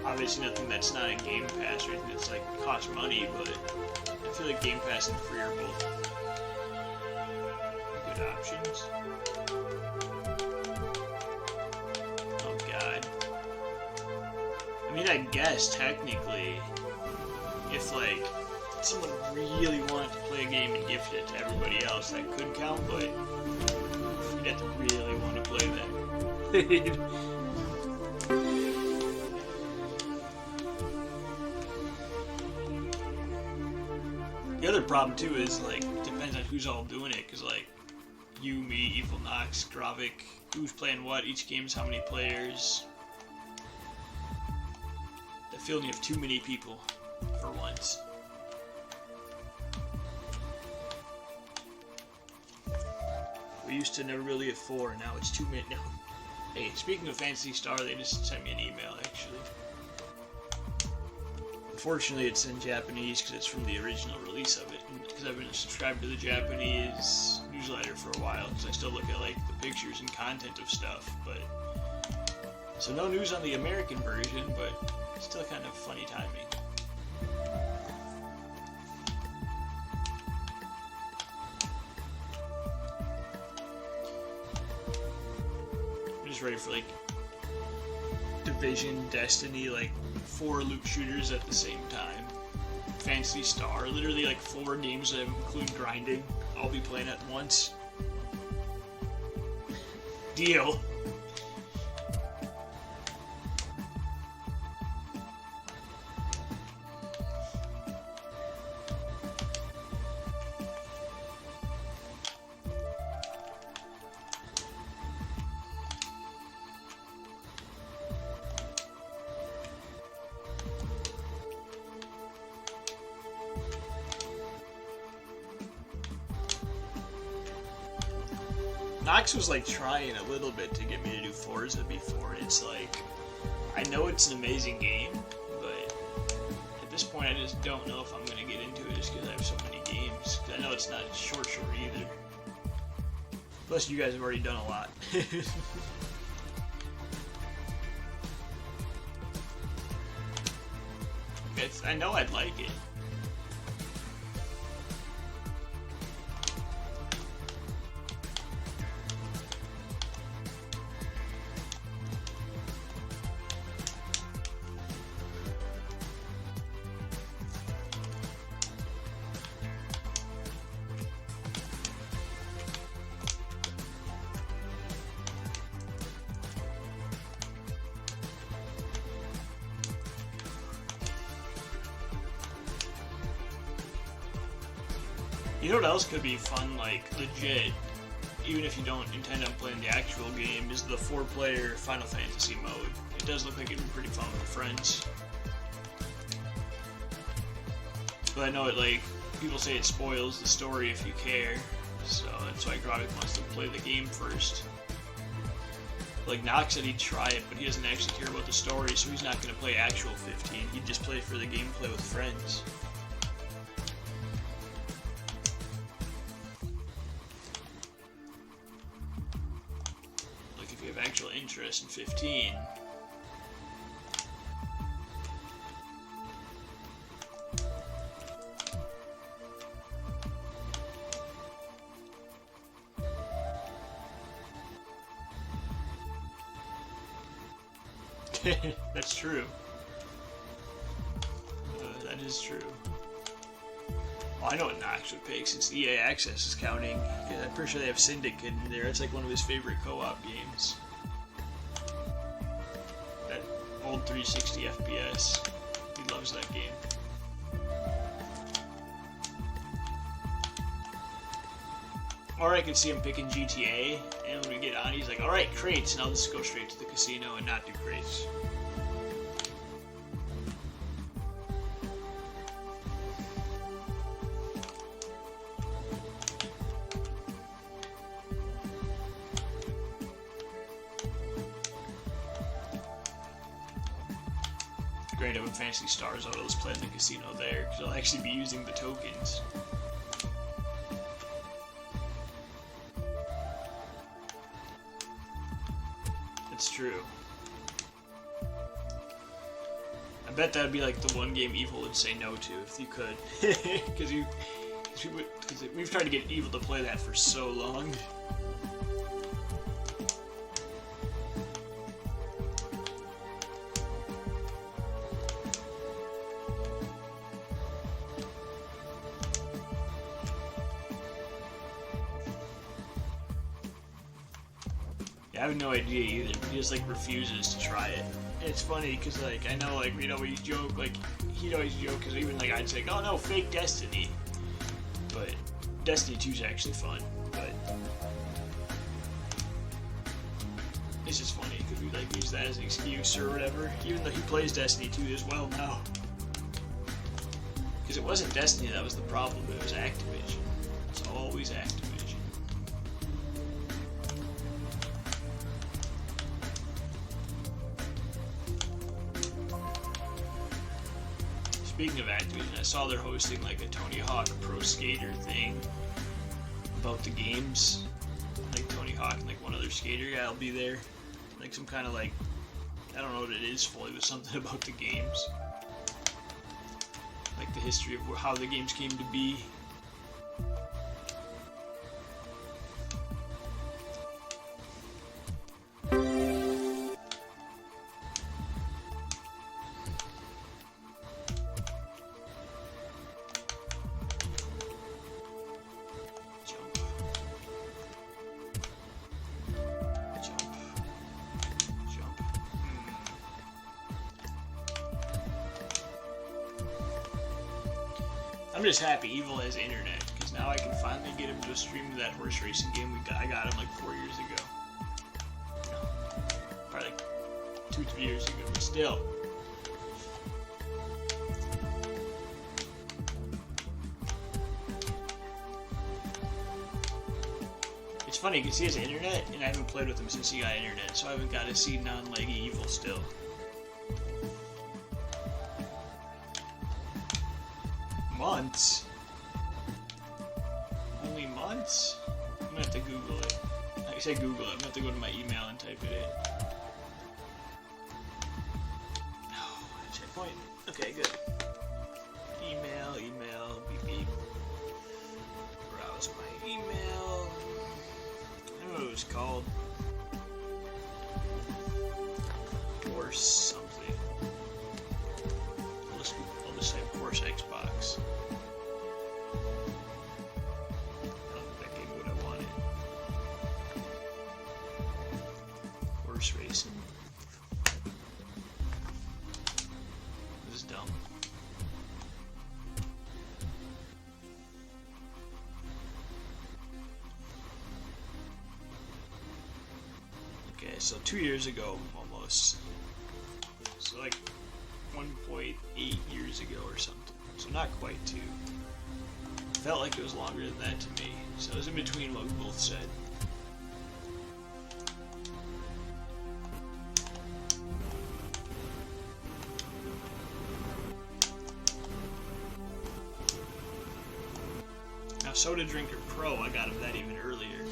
Obviously nothing that's not in Game Pass or anything that's like costs money, but I feel like Game Pass and free are both good options. Oh god. I mean, I guess technically, if like someone really wanted to play a game and gift it to everybody else, that could count, but you'd have to really want to play that. The other problem too is like depends on who's all doing it, because like you, me, Evil Nox, Gravik, who's playing what, each game's how many players. I feel you have too many people for once. We used to never really have 4, and now it's 2 minutes now. Hey, speaking of Phantasy Star, they just sent me an email, actually. Unfortunately, it's in Japanese, because it's from the original release of it, because I've been subscribed to the Japanese newsletter for a while, because I still look at, like, the pictures and content of stuff, but... So no news on the American version, but still kind of funny timing. Ready for like Division, Destiny, like 4 loot shooters at the same time. Phantasy Star, literally like 4 games that include grinding. I'll be playing at once. Deal. Nox was like trying a little bit to get me to do Forza before, and it's like, I know it's an amazing game, but at this point, I just don't know if I'm going to get into it just because I have so many games. I know it's not short either. Plus, you guys have already done a lot. I know I'd like it. You know what else could be fun, like, legit, even if you don't intend on playing the actual game, is the 4-player Final Fantasy mode. It does look like it'd be pretty fun with friends. But I know it, like, people say it spoils the story if you care, so that's why Gravik wants to play the game first. Like, Nox said he'd try it, but he doesn't actually care about the story, so he's not going to play actual 15. He'd just play for the gameplay with friends. Actual interest in 15. That's true. That is true. Well, I know what Nox would pick since EA Access is counting. Yeah, I'm pretty sure they have Syndicate in there. It's like one of his favorite co-op games. That old 360 FPS. He loves that game. Or I could see him picking GTA, and when we get on, he's like, alright, crates, and I'll just go straight to the casino and not do crates. Great, when Fantasy Stars out, I'll just play in the casino there, because I'll actually be using the tokens. It's true. I bet that'd be like the one game Evil would say no to if you could, because we've tried to get Evil to play that for so long. I have no idea either, but he just like refuses to try it. And it's funny because like I know like we'd always joke, like he'd always joke because even like I'd say, oh no, fake Destiny, but Destiny 2 is actually fun. But it's just funny because we like use that as an excuse or whatever, even though he plays Destiny 2 as well now. Because it wasn't Destiny that was the problem, it was Activision. It's always Activision. Speaking of Activision, I saw they're hosting like a Tony Hawk Pro Skater thing about the games. Like Tony Hawk and like one other skater guy will be there. Like some kind of like, I don't know what it is fully, but something about the games. Like the history of how the games came to be. I'm just happy Evil has internet, because now I can finally get him to stream that horse racing game I got him like 4 years ago. Probably like 2-3 years ago, but still. It's funny because he has internet, and I haven't played with him since he got internet, so I haven't got to see non-leggy Evil still. Months? Only months? I'm gonna have to Google it. Like I say Google it, I'm gonna have to go to my email and type it in. Oh, checkpoint. Okay, good. Email, beep beep. Browse my email. I don't know what it was called. Course something. I'll just say Course Xbox. I don't think that gave me what I wanted. Horse racing. This is dumb. Okay, so 2 years ago, almost. So like 1.8 years ago or something. So not quite 2. Felt like it was longer than that to me. So it was in between what we both said. Now Soda Drinker Pro, I got him that even earlier.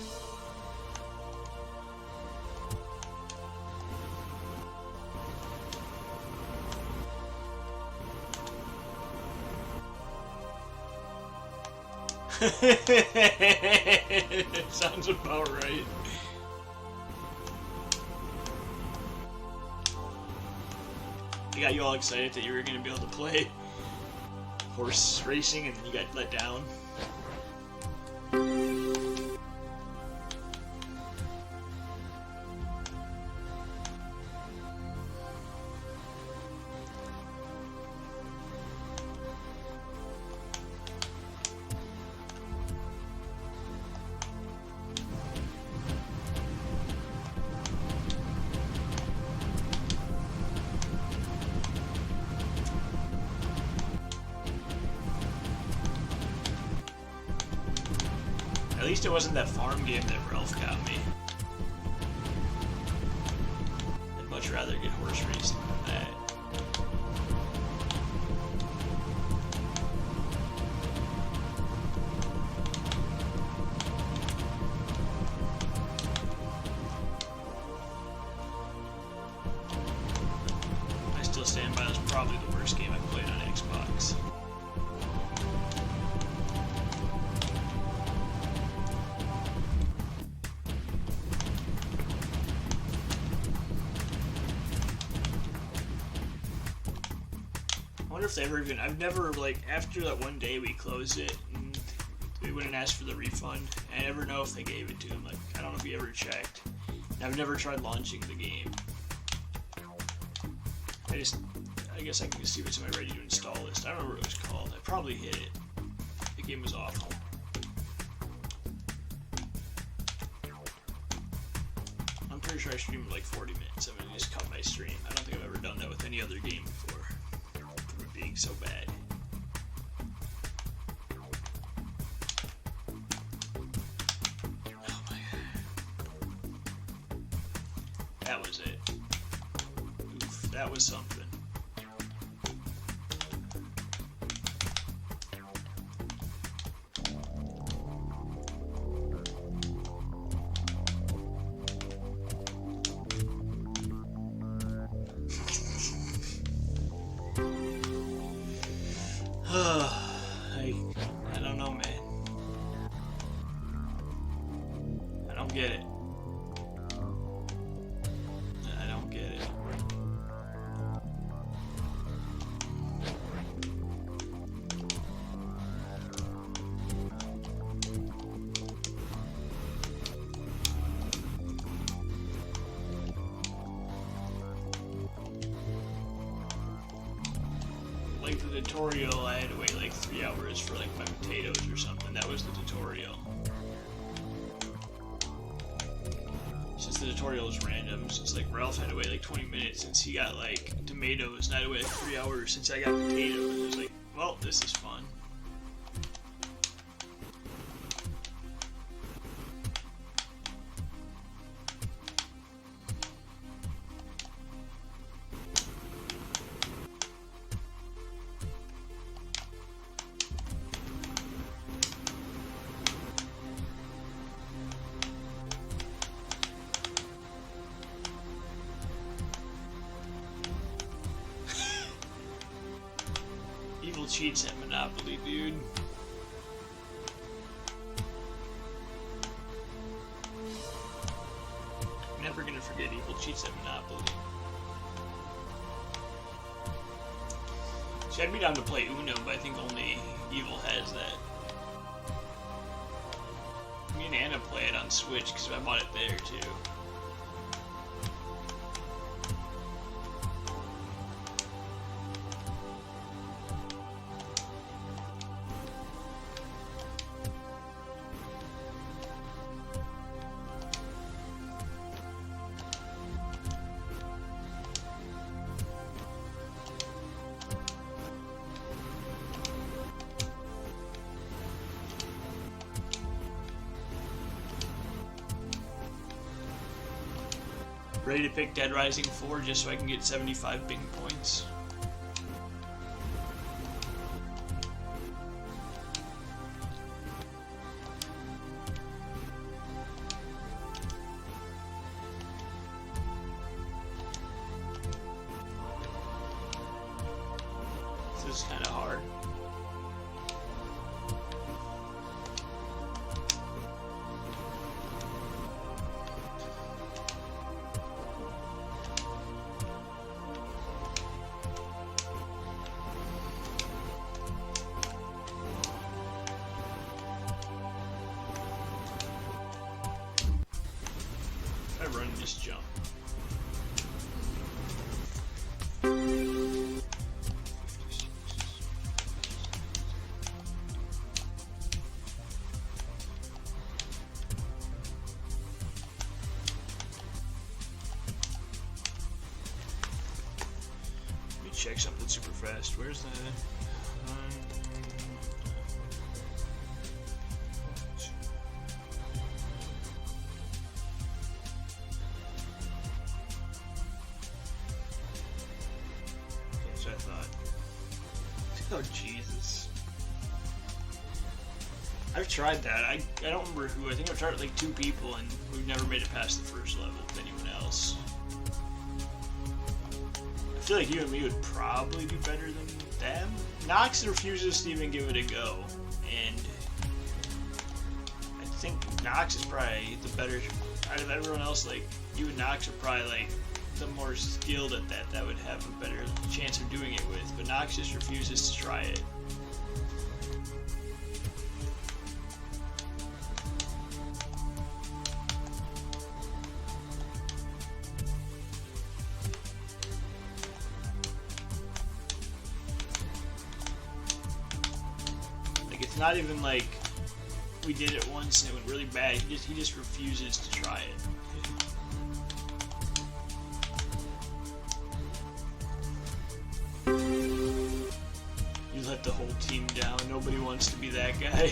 Sounds about right. I got you all excited that you were going to be able to play horse racing and then you got let down. At least it wasn't that farm game that Ralph got me. I'd much rather get horse racing than that. I still stand by, it was probably the worst game I played on Xbox. I wonder if they ever even, I've never, like, after that one day we closed it, and we went and asked for the refund, I never know if they gave it to him. Like, I don't know if he ever checked. And I've never tried launching the game. I guess I can just see what's in my ready to install list. I don't remember what it was called. I probably hit it. The game was awful. I'm pretty sure I streamed like 40 minutes. I'm gonna just cut my stream. I don't think I've ever done that with any other game before. Being so bad. Oh my god. That was it. Oof, that was something. I don't know, man. I don't get it. I don't get it. Like the tutorial, I had to wait like 3 hours for like my potatoes or something. That was the tutorial. Since the tutorial was random, since like Ralph had to wait like 20 minutes since he got like tomatoes, and I had to wait like 3 hours since I got potatoes. It was like, well, this is fun. cheats at Monopoly, dude. Never gonna forget evil cheats at Monopoly. See, I'd be down to play Uno, but I think only Evil has that. Me and Anna play it on Switch because I bought it there too. Ready to pick Dead Rising 4 just so I can get 75 Bing points. This is kind of hard. I run this jump. Let me check something super fast. Where's the... I thought. Oh, Jesus. I've tried that. I don't remember who. I think I've tried it like 2 people, and we've never made it past the first level with anyone else. I feel like you and me would probably do better than them. Nox refuses to even give it a go, and I think Nox is probably the better out of everyone else. Like, you and Nox are probably like the more skilled at that would have a better chance of doing it with, but Nox just refuses to try it. Like, it's not even like we did it once and it went really bad. He just refuses to try it. Let the whole team down. Nobody wants to be that guy.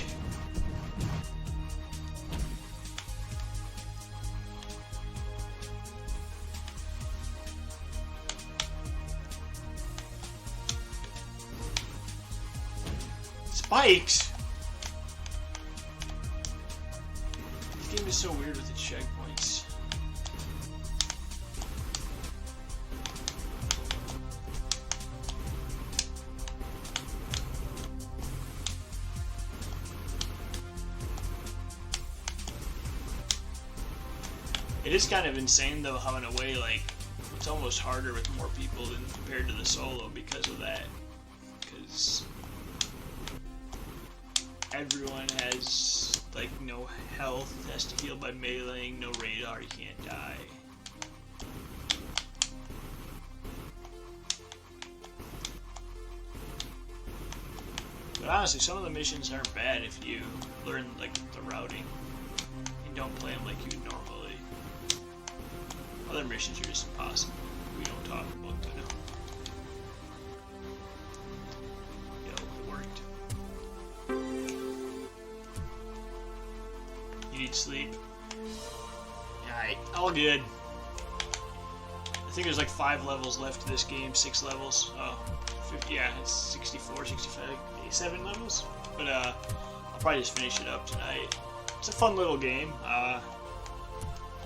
Spikes! This game is so weird with its checkpoints. It is kind of insane though how in a way like it's almost harder with more people than compared to the solo because of that. Because everyone has like no health, has to heal by meleeing, no radar, you can't die. But honestly, some of the missions aren't bad if you learn like the routing and don't play them like you would normally. Other missions are just impossible. We don't talk about that now. Yo, it worked. You need sleep. Alright, all good. I think there's like 5 levels left to this game, 6 levels. Oh, 50, yeah, it's 64, 65, 87 levels. But I'll probably just finish it up tonight. It's a fun little game.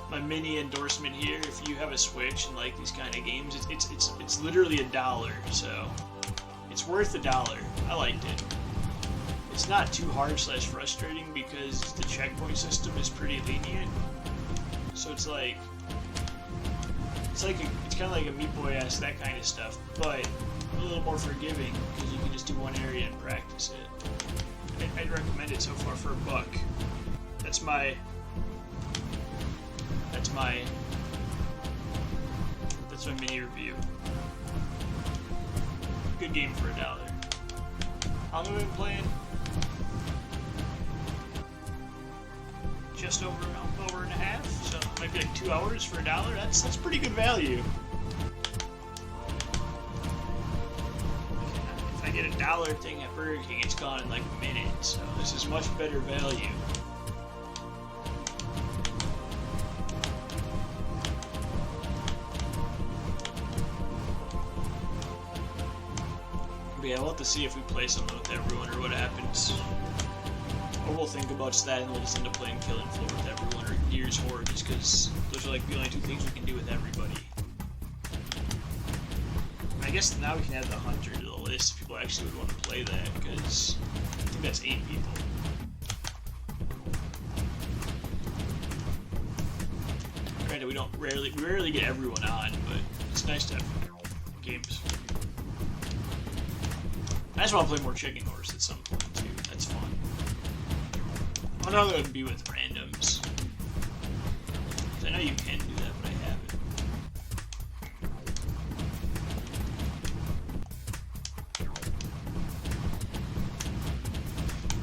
My mini endorsement here: if you have a Switch and like these kind of games, it's literally $1, so It's worth $1. I liked it. It's not too hard / frustrating because the checkpoint system is pretty lenient. So it's like it's kind of like a Meat Boy ass, that kind of stuff, but a little more forgiving because you can just do one area and practice it. I'd recommend it so far for $1. That's my mini review. Good game for $1. How long have we been playing? Just over and a half, so it might be like 2 hours for $1. That's pretty good value. If I get $1 thing at Burger King, it's gone in like a minute, so this is much better value. But yeah, we'll have to see if we play something with everyone or what happens. Or we'll think about that and we'll just end up playing Killing Floor with everyone or Gears Horde, just because those are like the only 2 things we can do with everybody. I guess now we can add the Hunter to the list if people actually would want to play that, because I think that's 8 people. Granted, we rarely get everyone on, but it's nice to have games. I just want to play more Chicken Horse at some point too. That's fun. I wonder how that would be with randoms. 'Cause I know you can do that, but I haven't.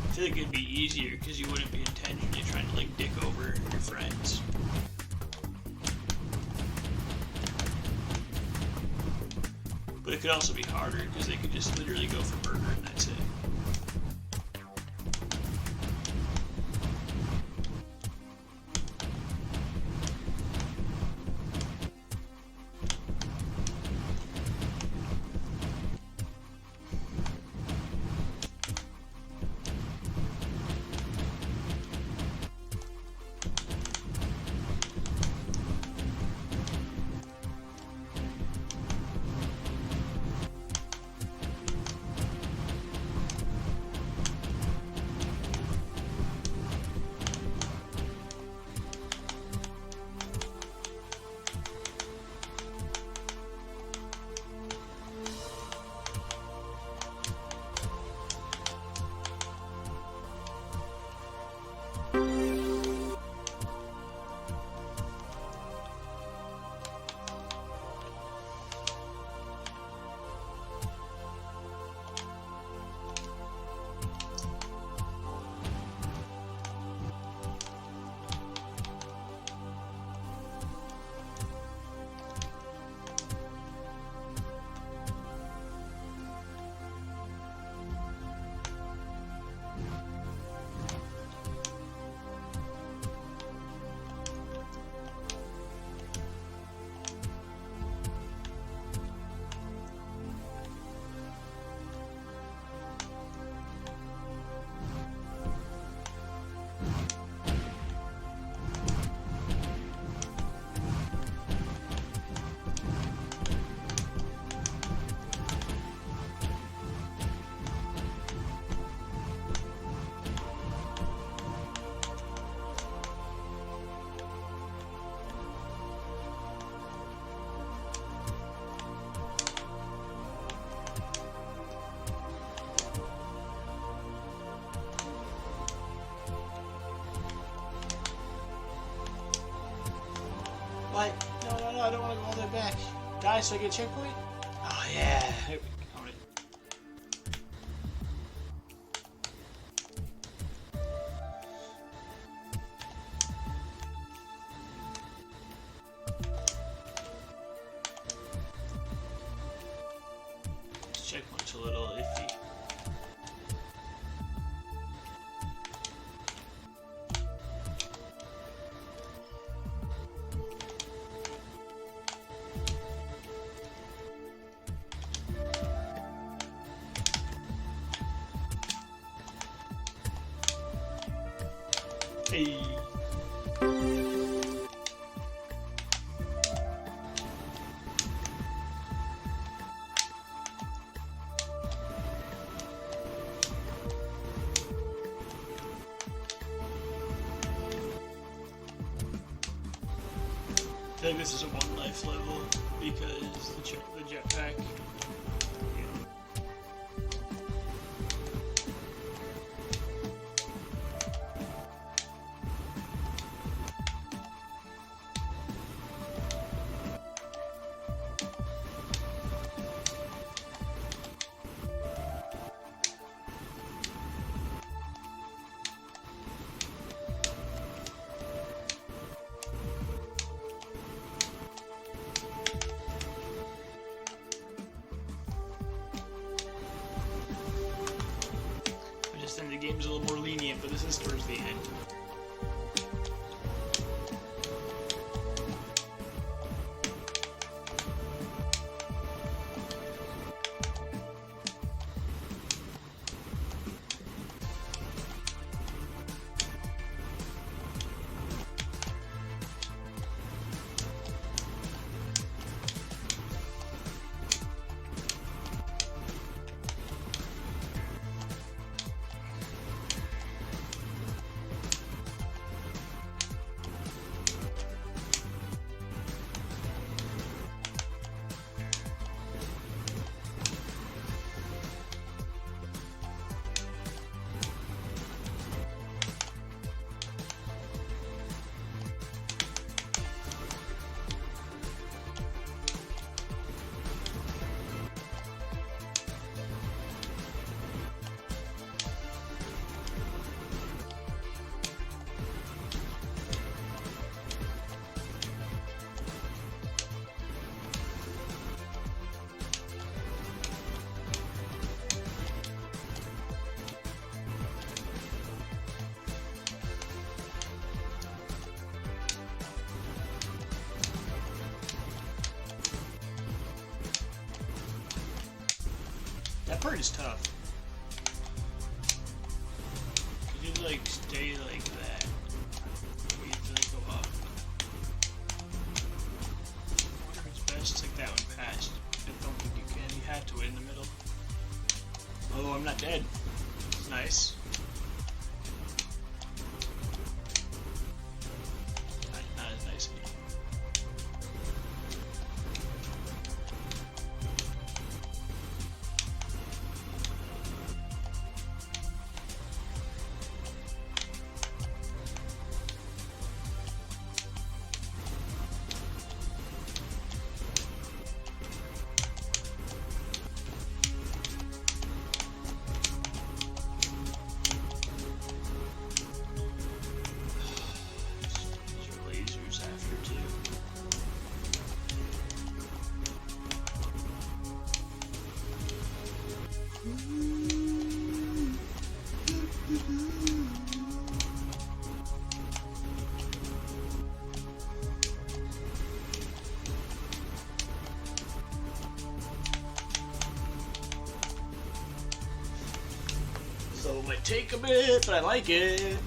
I feel like it'd be easier because you wouldn't be intentionally trying to like dick over your friends. But it could also be harder because they could just literally go for murder and that's it. What? No, I don't want to go all the way back. Die so I get a checkpoint? Oh yeah. Here we go. This checkpoint's a little iffy. Hey. feel like this is a 1 life level because the jetpack. The game's a little more lenient, but this is towards the end. That part is tough. You need to like stay like that. You have to like go up. I wonder if it's best to take that one past. I don't think you can. You have to in the middle. Oh, I'm not dead. It's nice. Not as nice anymore. So it might take a bit, but I like it.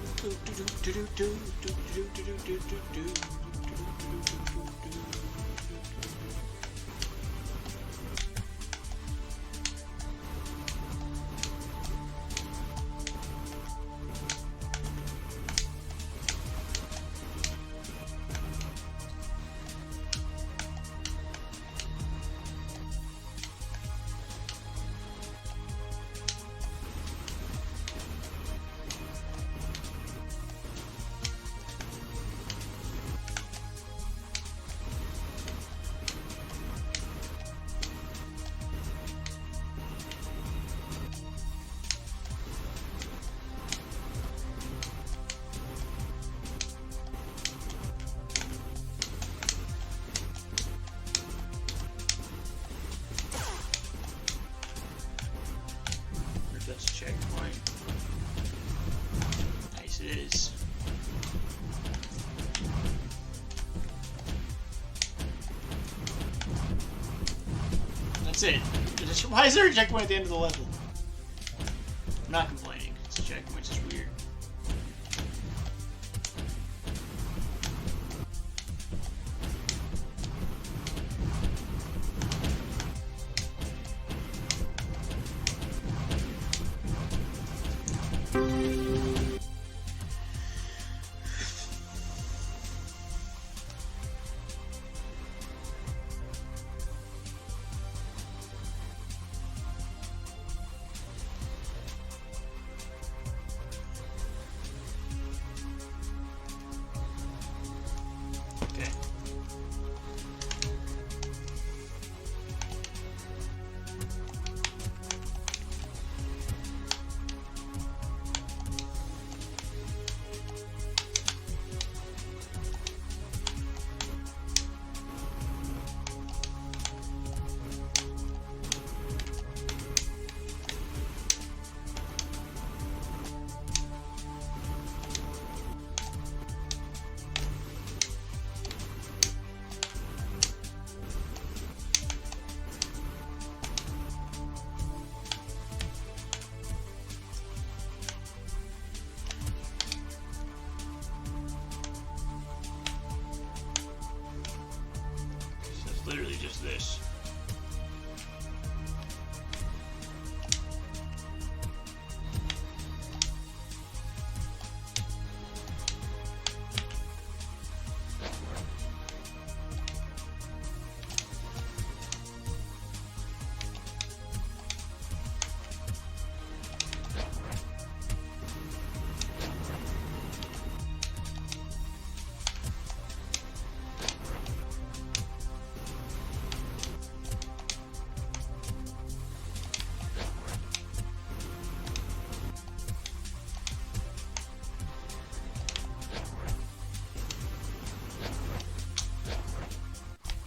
That's a checkpoint. Nice it is. That's it. Why is there a checkpoint at the end of the level? I'm not complaining. It's a checkpoint, it's just weird. this.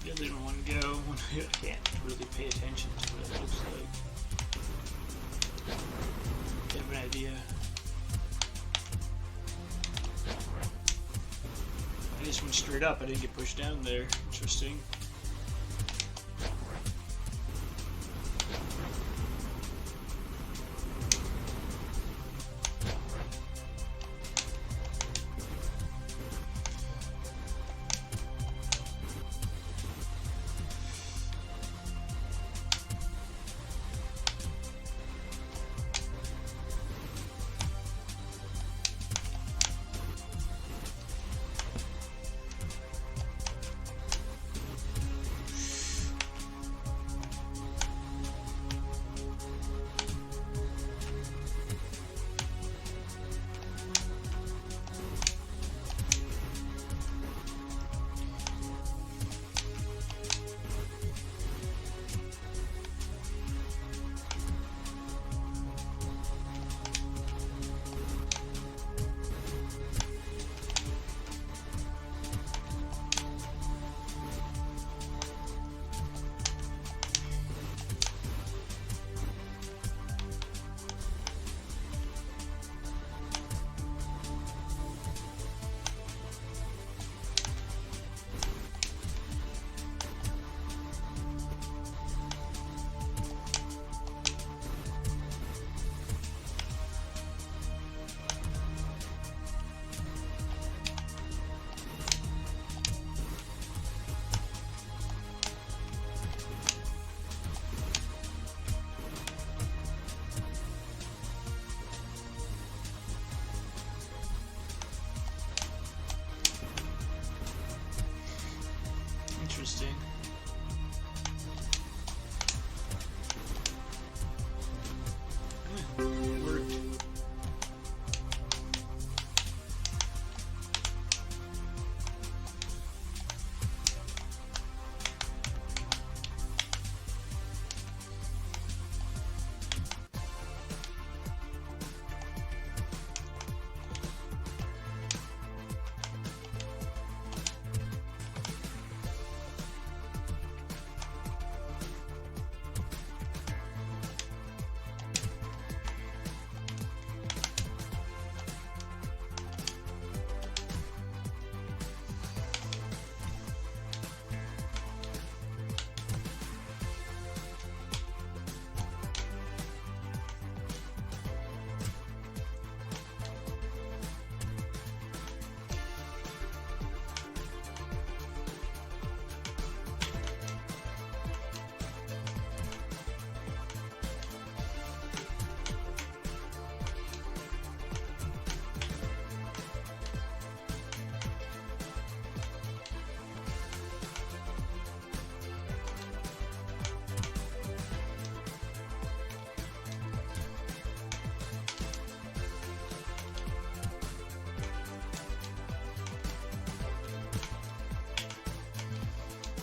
I didn't want to go when I can't really pay attention to what it looks like. I have an idea. I just went straight up. I didn't get pushed down there. Interesting. Interesting. It worked.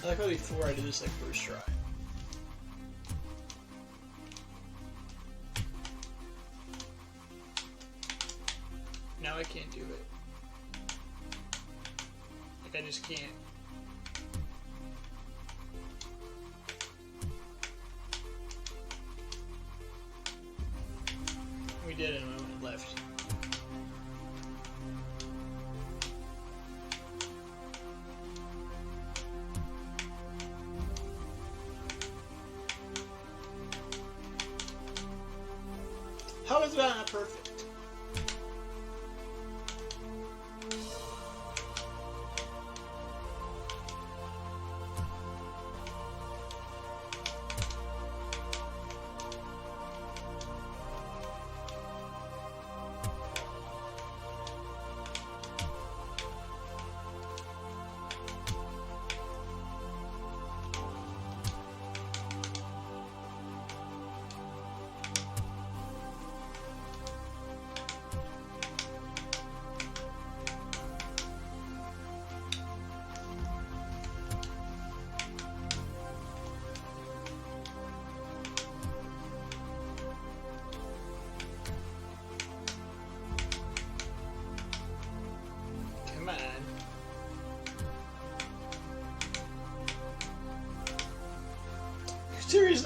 I like how before I did this like first try. Now I can't do it. Like I just can't. We did it and we went left. How is that not perfect?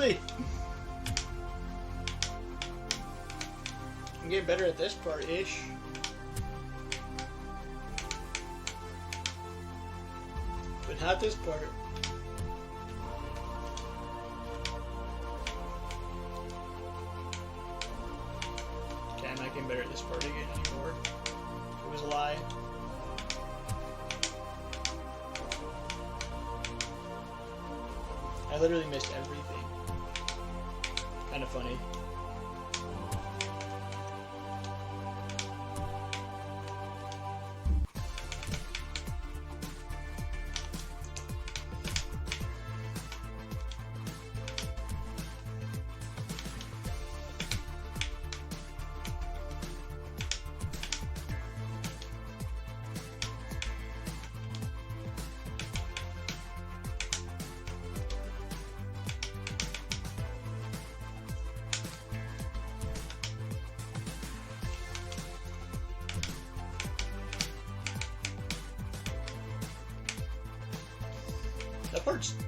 seriously? I'm getting better at this part-ish. But not this part. Okay, I'm not getting better at this part again anymore. It was a lie. I literally missed everything. Kind of funny.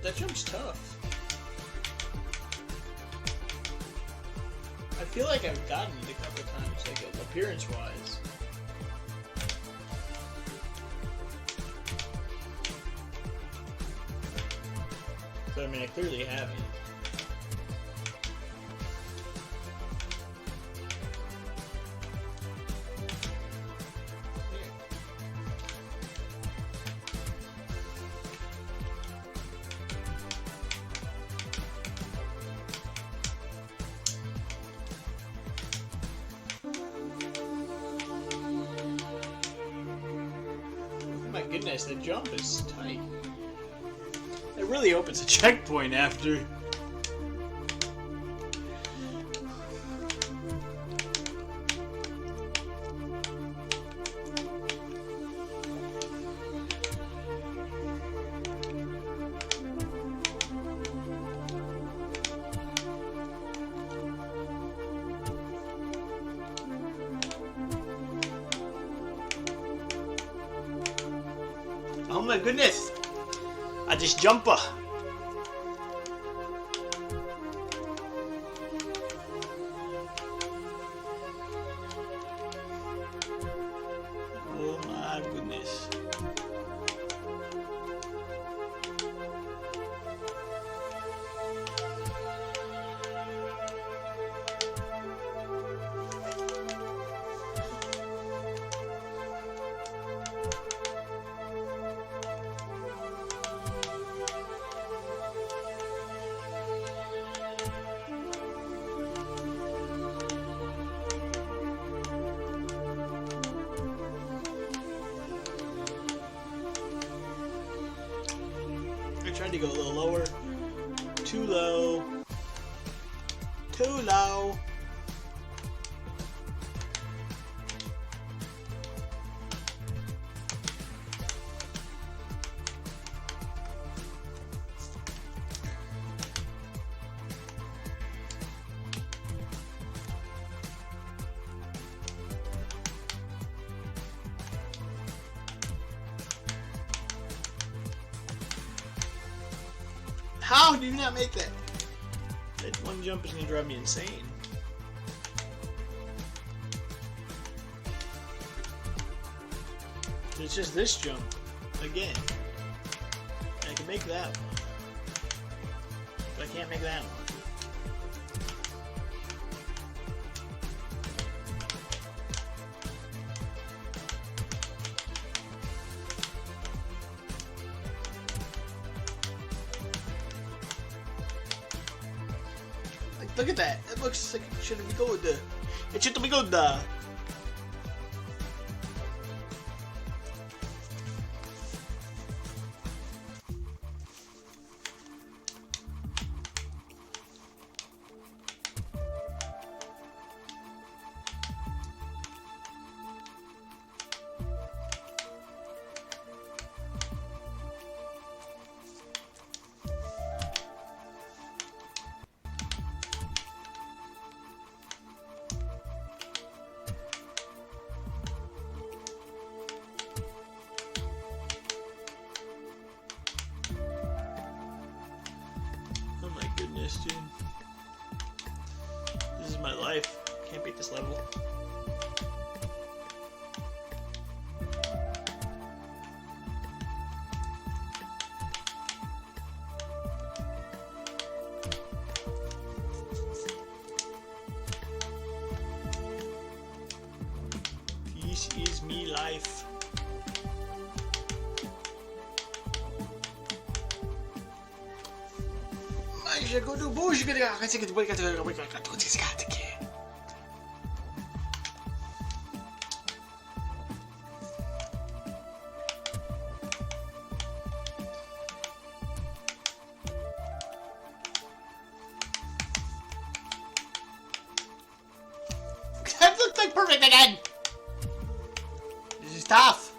That jump's tough. I feel like I've gotten it a couple times, like appearance-wise. But I mean, I clearly haven't. Goodness, the jump is tight. It really opens a checkpoint after. Oh my goodness! I just jump. Oh my goodness. I tried to go a little lower. Too low. Too low. How do you not make that? That one jump is going to drive me insane. It's just this jump. Again. I can make that one. But I can't make that one. Look at that. It looks like it should be good. It should be good. This is me life. Mas go do bush, get that looks like perfect again. This is tough.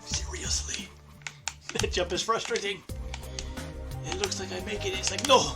Seriously, that jump is frustrating. It looks like I make it. It's like no.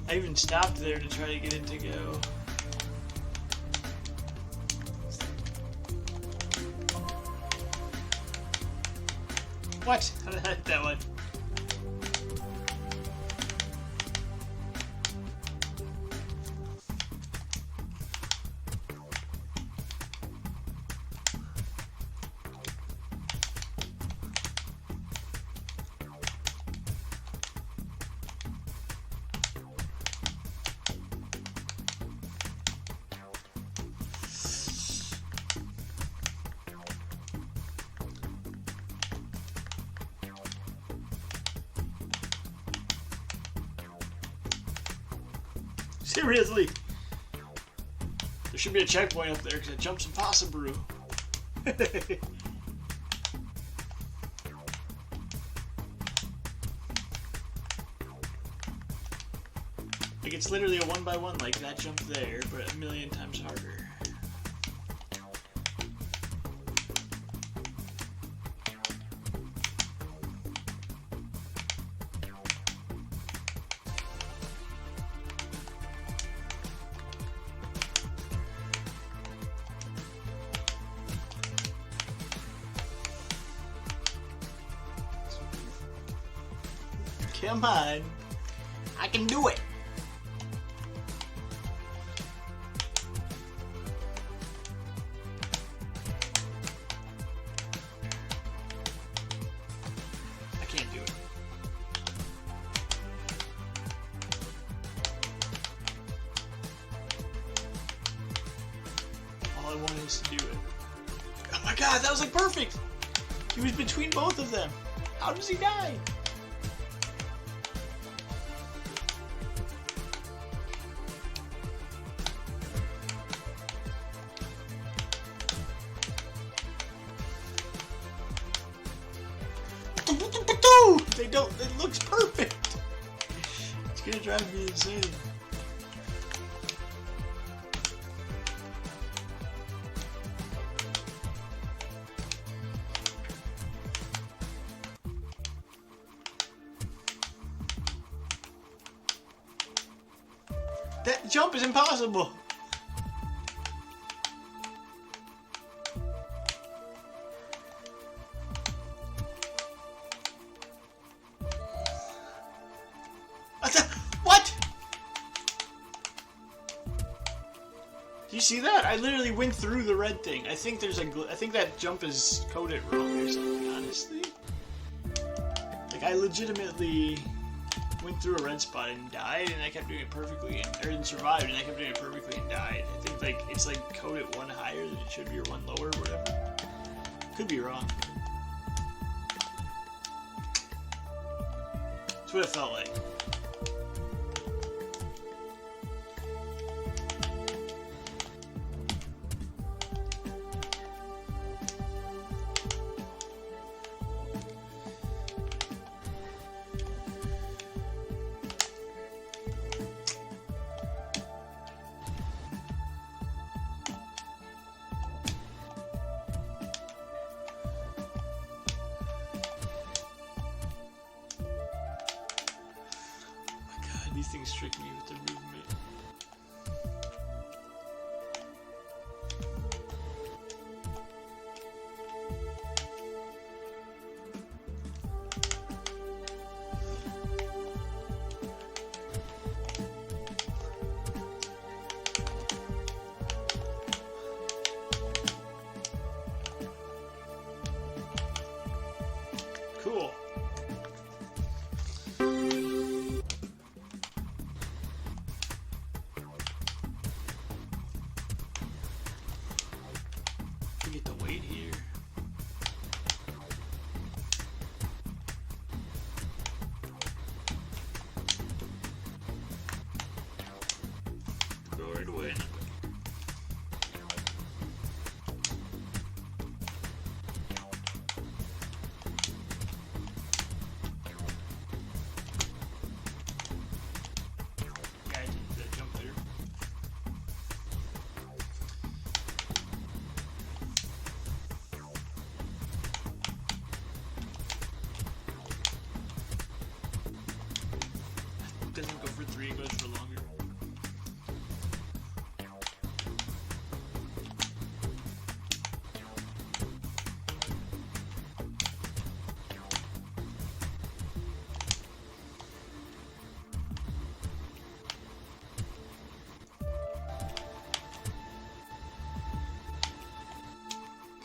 I even stopped there to try to get it to go. What? How did I hit that one? Seriously! There should be a checkpoint up there because it jumps impossible. Like it's literally a 1x1 like that jump there, but a million times harder. Come on, I can do it. I can't do it. All I wanted is to do it. Oh my god, that was like perfect! He was between both of them. How does he die? They don't, it looks perfect! It's gonna drive me insane. That jump is impossible! What? Do you see that? I literally went through the red thing. I think there's a I think that jump is coded wrong or something, honestly. Like, I legitimately went through a red spot and died, and I kept doing it perfectly, and survived, and I kept doing it perfectly and died. I think, like, it's like coded one higher than it should be, or one lower, or whatever. Could be wrong. That's what it felt like. things trick me with the movement. Cool. We get the weight here. Go right away. Doesn't go for 3, it goes for longer.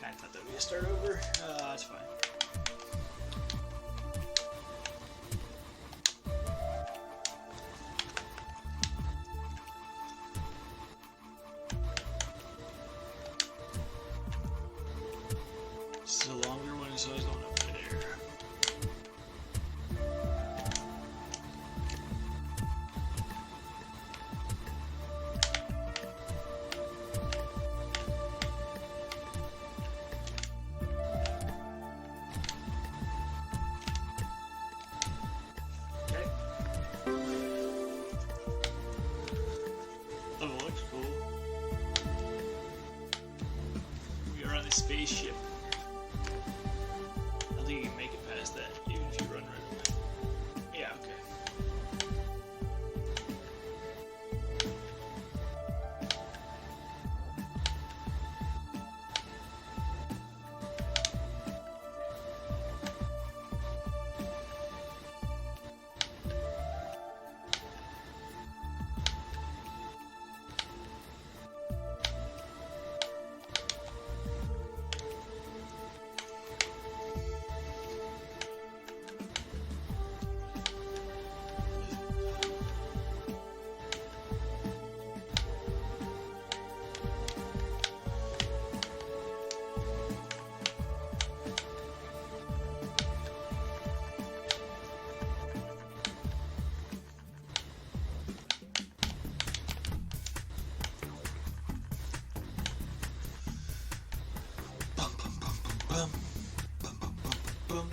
Kinda thought that we'd start over. That's fine. This is a longer one, so I was going up there. Okay. Level looks cool. We are on the spaceship. I think you can make it past that, even if you run right away. Yeah, okay. Bum, bum, bum, bum, bum.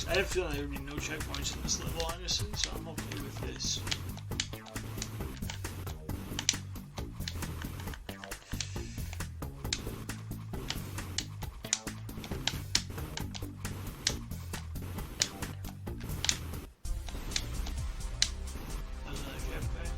I had a feeling there would be no checkpoints in this level, honestly, so I'm okay with this. Another jetpack.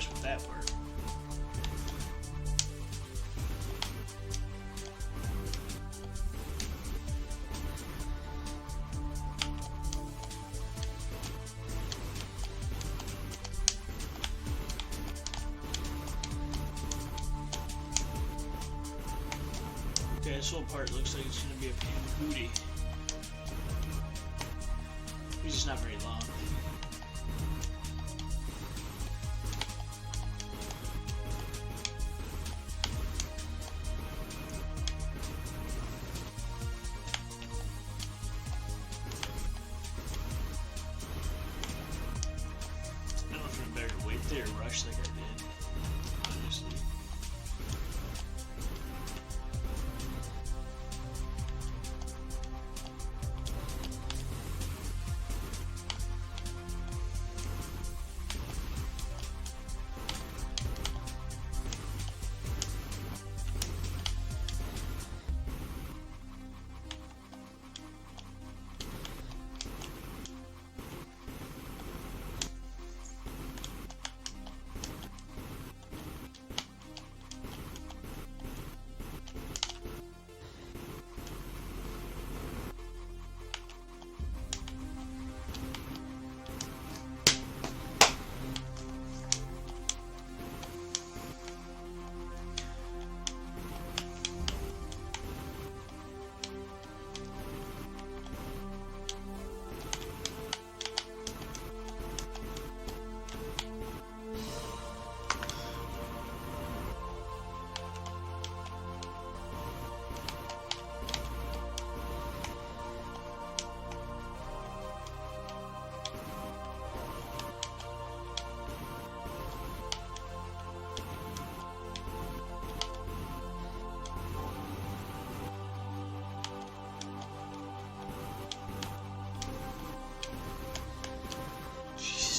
mess with that part. Okay, this whole part looks like it's going to be a pain in the booty. It's just not very long. I don't know if it's better to wait there or rush like I did, honestly.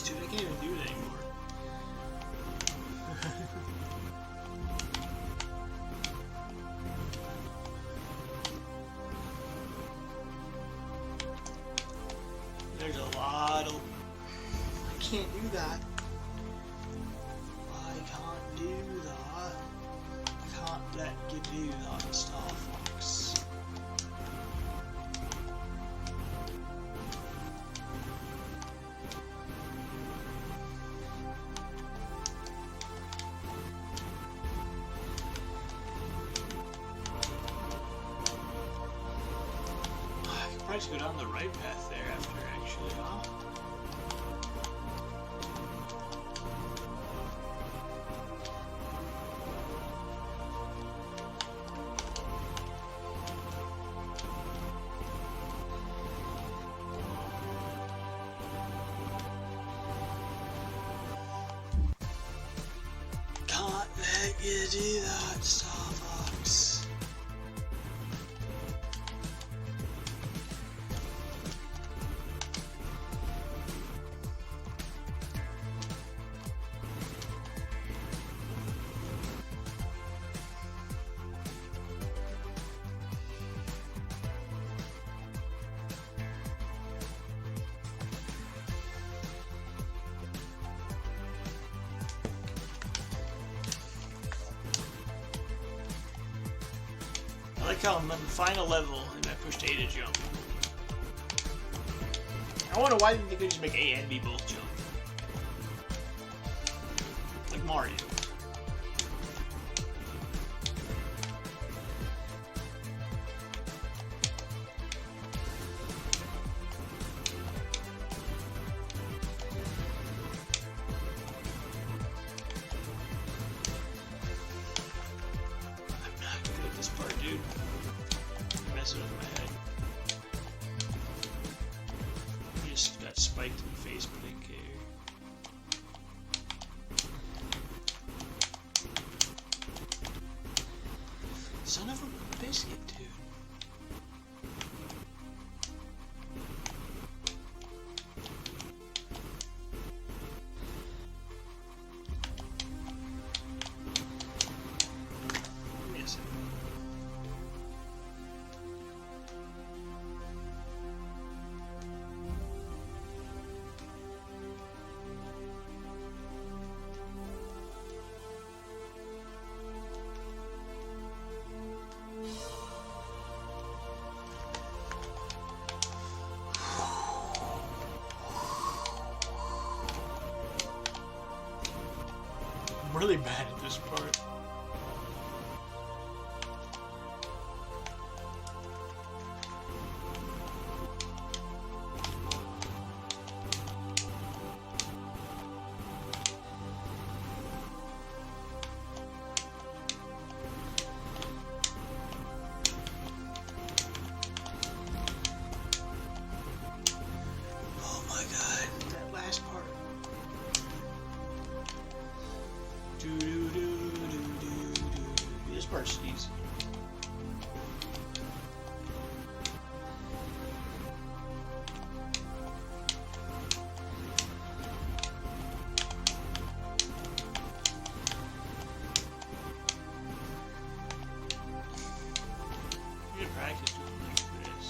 I can't even do that anymore. There's a lot of... I can't do that. I can't do that. I can't let you do that, Star Fox. I could go down the right path there after, actually, huh? Can't let you do that, Star Fox. I like how I'm on the final level and I pushed A to jump. I wonder why didn't they just make A and B both jump? Like Mario. I'm not good at this part, dude. Messing with my head. I just got spiked in the face, but I didn't care. Son of a biscuit, dude. Miss it. really bad at this part. This part's easy. You can practice doing like this.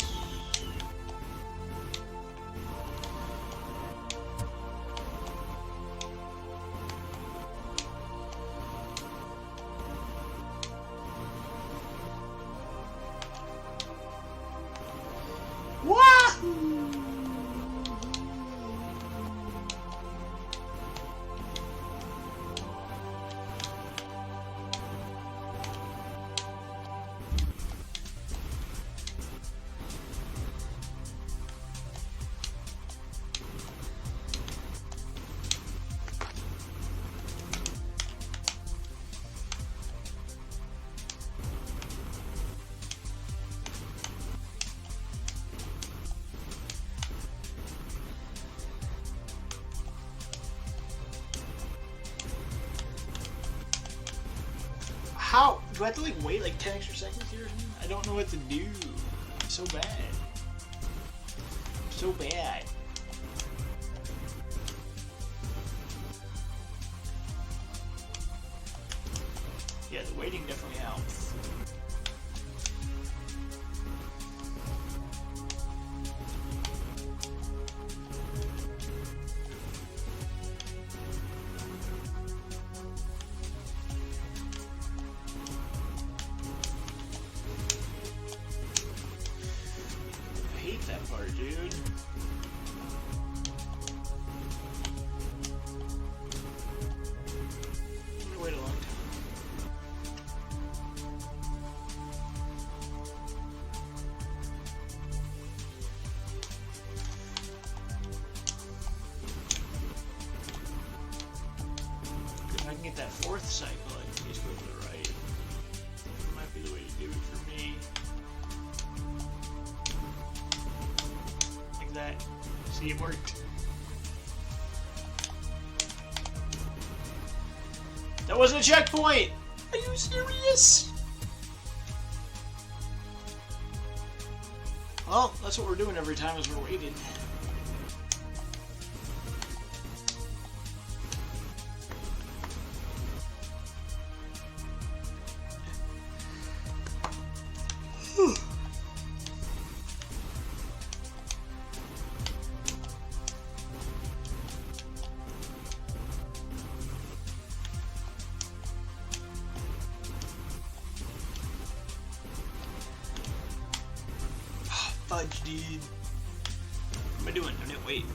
Wahoo! How? Do I have to like wait like 10 extra seconds here or something? I don't know what to do. I'm so bad. I'm so bad. Yeah, the waiting definitely helps. That part, dude. I'm gonna wait a long time. If I can get that fourth cycle, I can just go to the right. That might be the way to do it for me. That. See, it worked. That wasn't a checkpoint! Are you serious? Well, that's what we're doing every time as we're waiting. Fudge, dude. What am I doing? I didn't wait.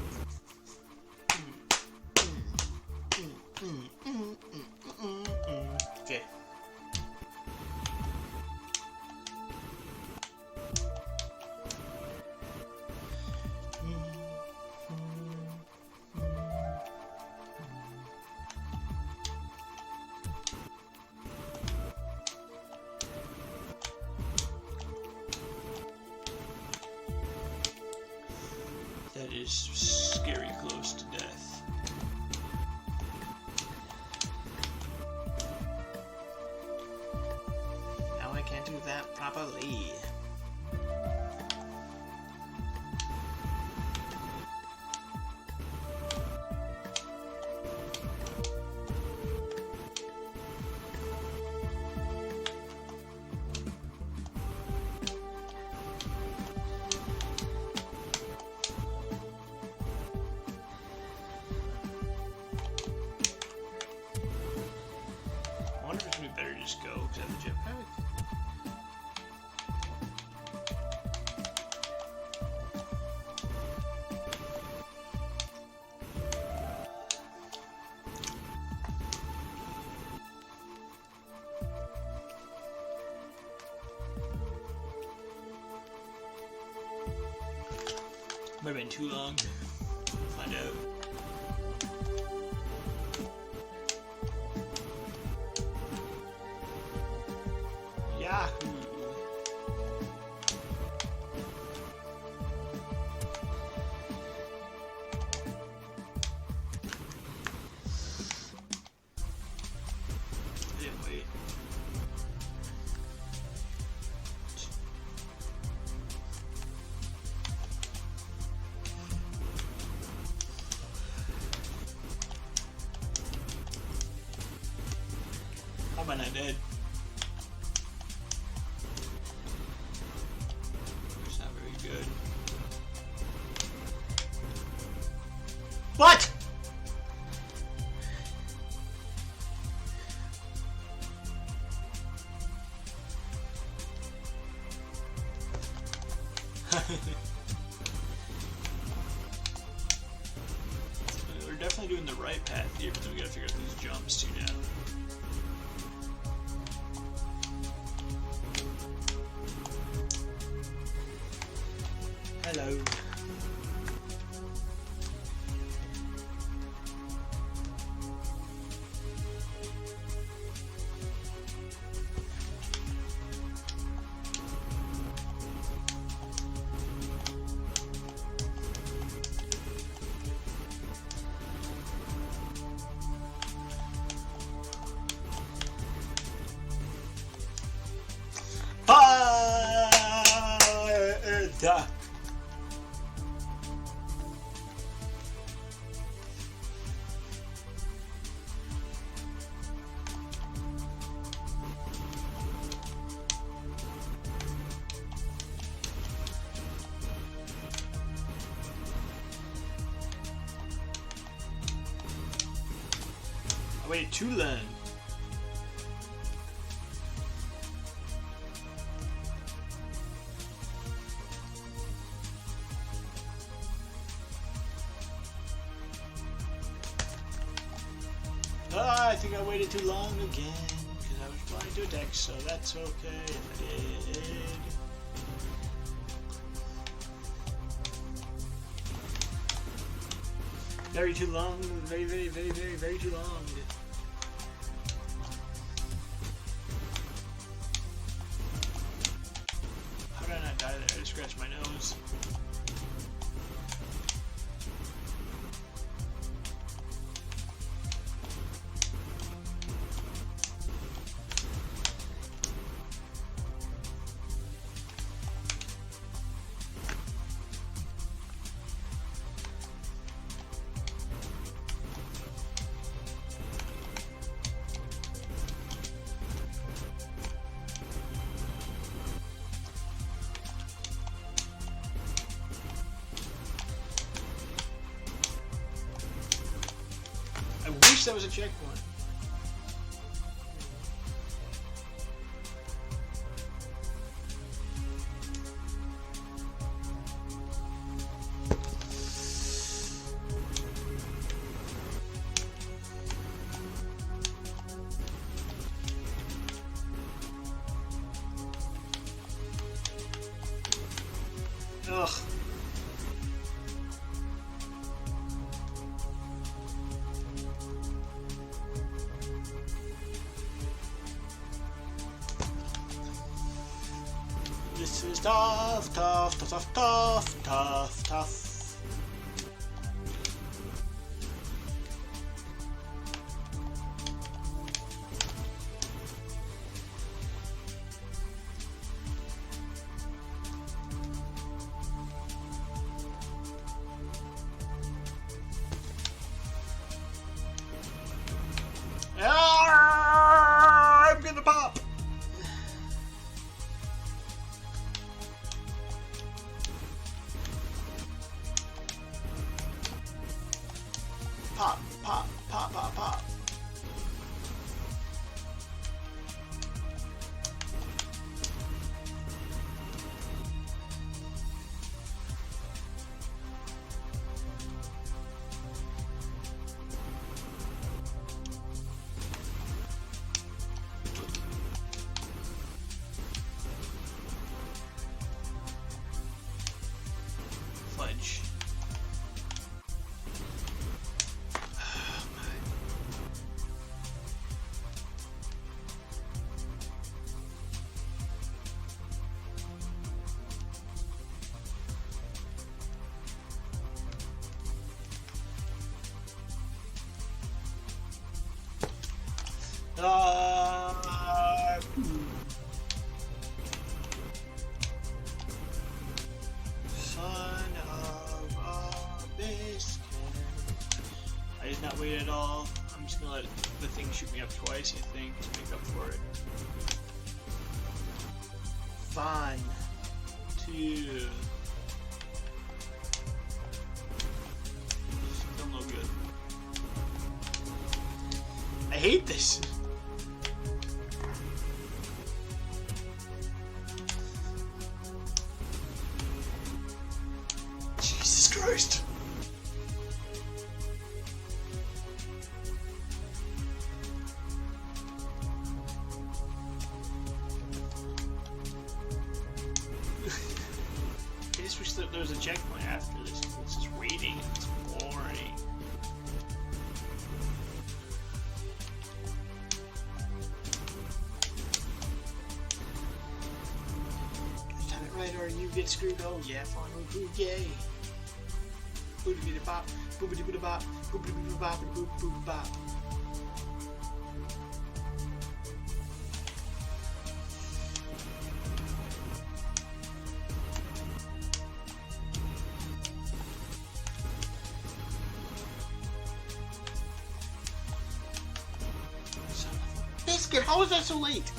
Okay. That is scary close to death. Now I can't do that properly. I wonder if it's gonna be better to just go because I have the jetpack. Might have been too long. Find out. Yahoo! I didn't wait. How am I not dead? It's not very good. What? We're definitely doing the right path here, but then we gotta figure out these jumps too now. Hello. Fire! I waited too long. I think I waited too long again because I was trying to attack, so that's okay if I did. Very too long, very too long. How did I not die there? I just scratched my nose. I wish that was a checkpoint. Ugh. This is tough. I'm gonna pop. Pop. Fudge. did not wait at all. I'm just gonna let the thing shoot me up twice, I think, to make up for it. 1, 2. Still no good. I hate this. Jesus Christ. I just wish that there was a checkpoint after this. It's just waiting and it's boring. Time it right or you get screwed. Oh yeah, fun. Ooh, yay. Boopity boopity bop, boopity boopity bop, boopity boopity bop, boop boop bop. Biscuit, how is that so late?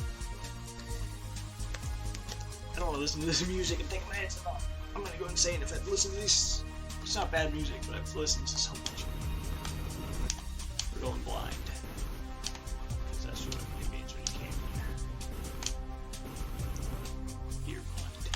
I don't want to listen to this music and think my head's about. I'm gonna go insane if I listen to this. It's not bad music, but I've listened to so much. We're going blind. Because that's what it means when you came here. You're blind.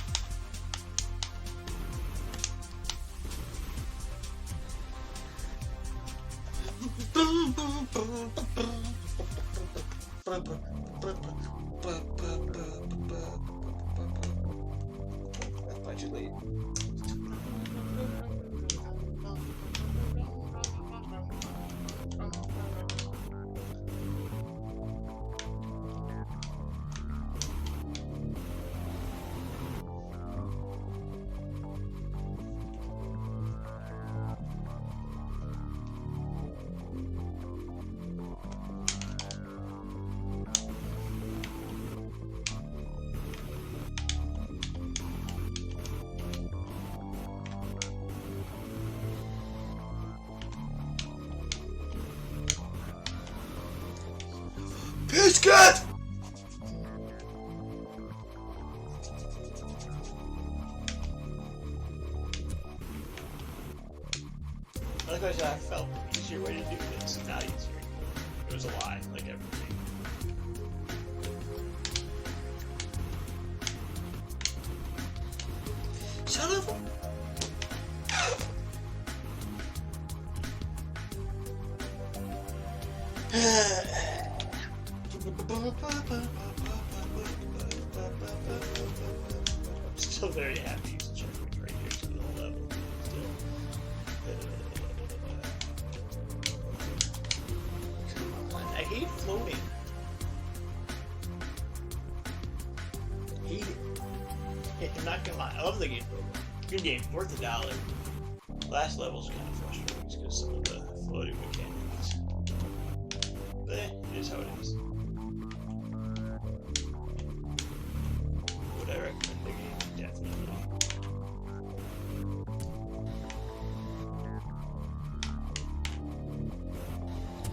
That's too late. Biscuit! Like I said, I felt an easier way to do this. Not easier. It was a lie, like everything. Son of a... I'm still very happy to check it right here to the level. Come on, I hate floating. Hate it. I'm not gonna lie, I love the game though. Good game, worth $1. Last level's kind of frustrating because some of the floating mechanics. But it is how it is. Would I recommend the game? Definitely.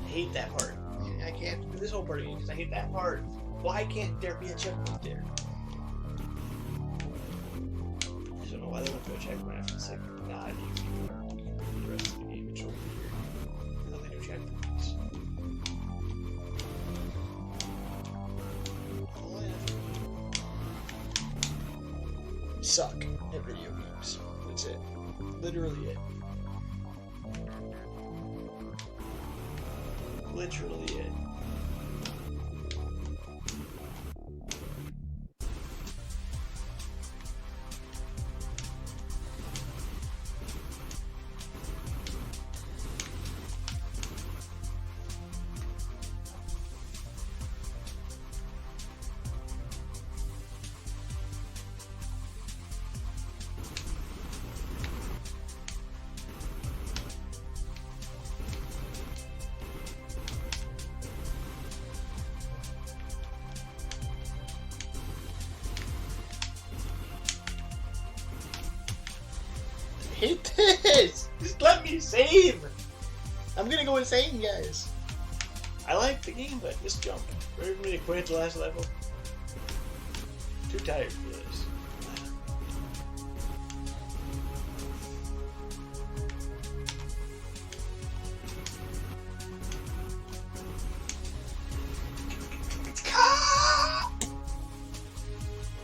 I hate that part. I can't do this whole part again because I hate that part. Why can't there be a checkpoint there? I don't know why they went to a checkpoint after the second. Nah, you can do the rest of the game. It's over here. No, they do checkpoints. Suck at video games. That's it. Literally it. Literally it. Hate this! Just let me save! I'm gonna go go insane, guys. I like the game, but this jump. Ready for me to quit at the last level? Too tired for this.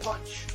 Punch.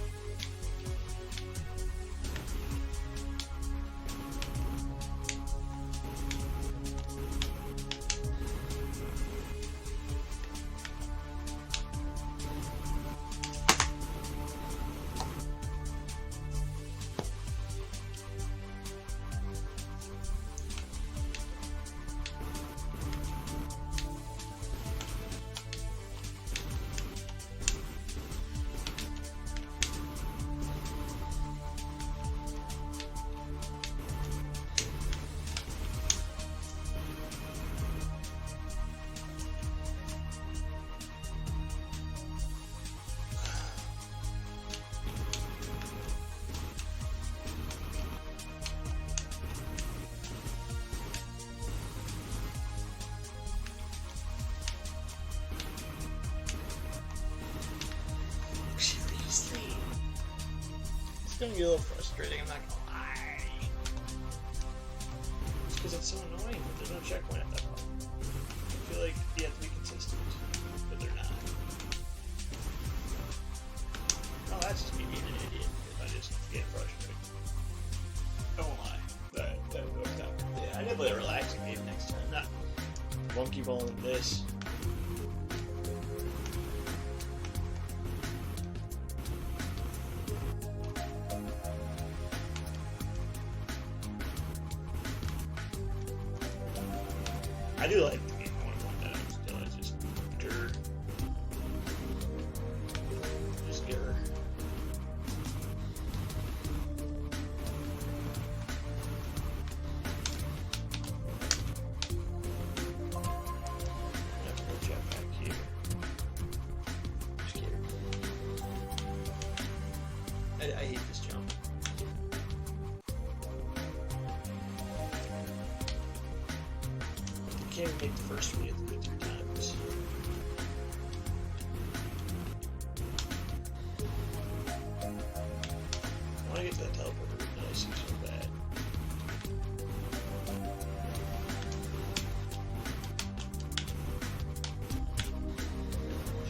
It's gonna be a little frustrating, I'm not gonna lie. It's because it's so annoying, but there's no checkpoint at that point. I feel like you have to be consistent, but they're not. Oh, that's just me being an idiot if I just get frustrated. I won't lie. That worked out. Yeah, I did play a relaxing game next time, not monkey balling this. I do like the game. I want to point that out still. It's just grr. Just grr. Let's go check back here. I'm scared. I hate this jump. Can't even make the first three of the good 3 times. I want to get to that teleporter, but I see so bad.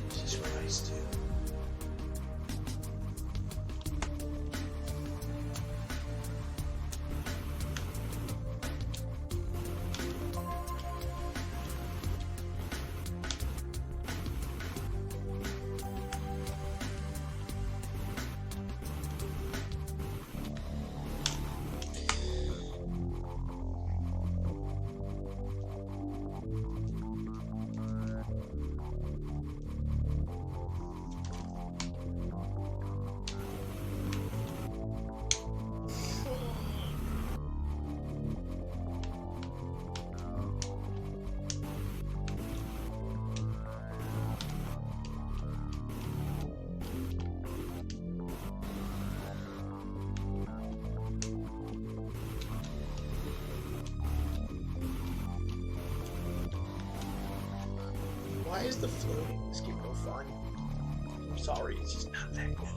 Jesus Christ, dude. Why is the floating in this game no fun? I'm sorry, it's just not that good.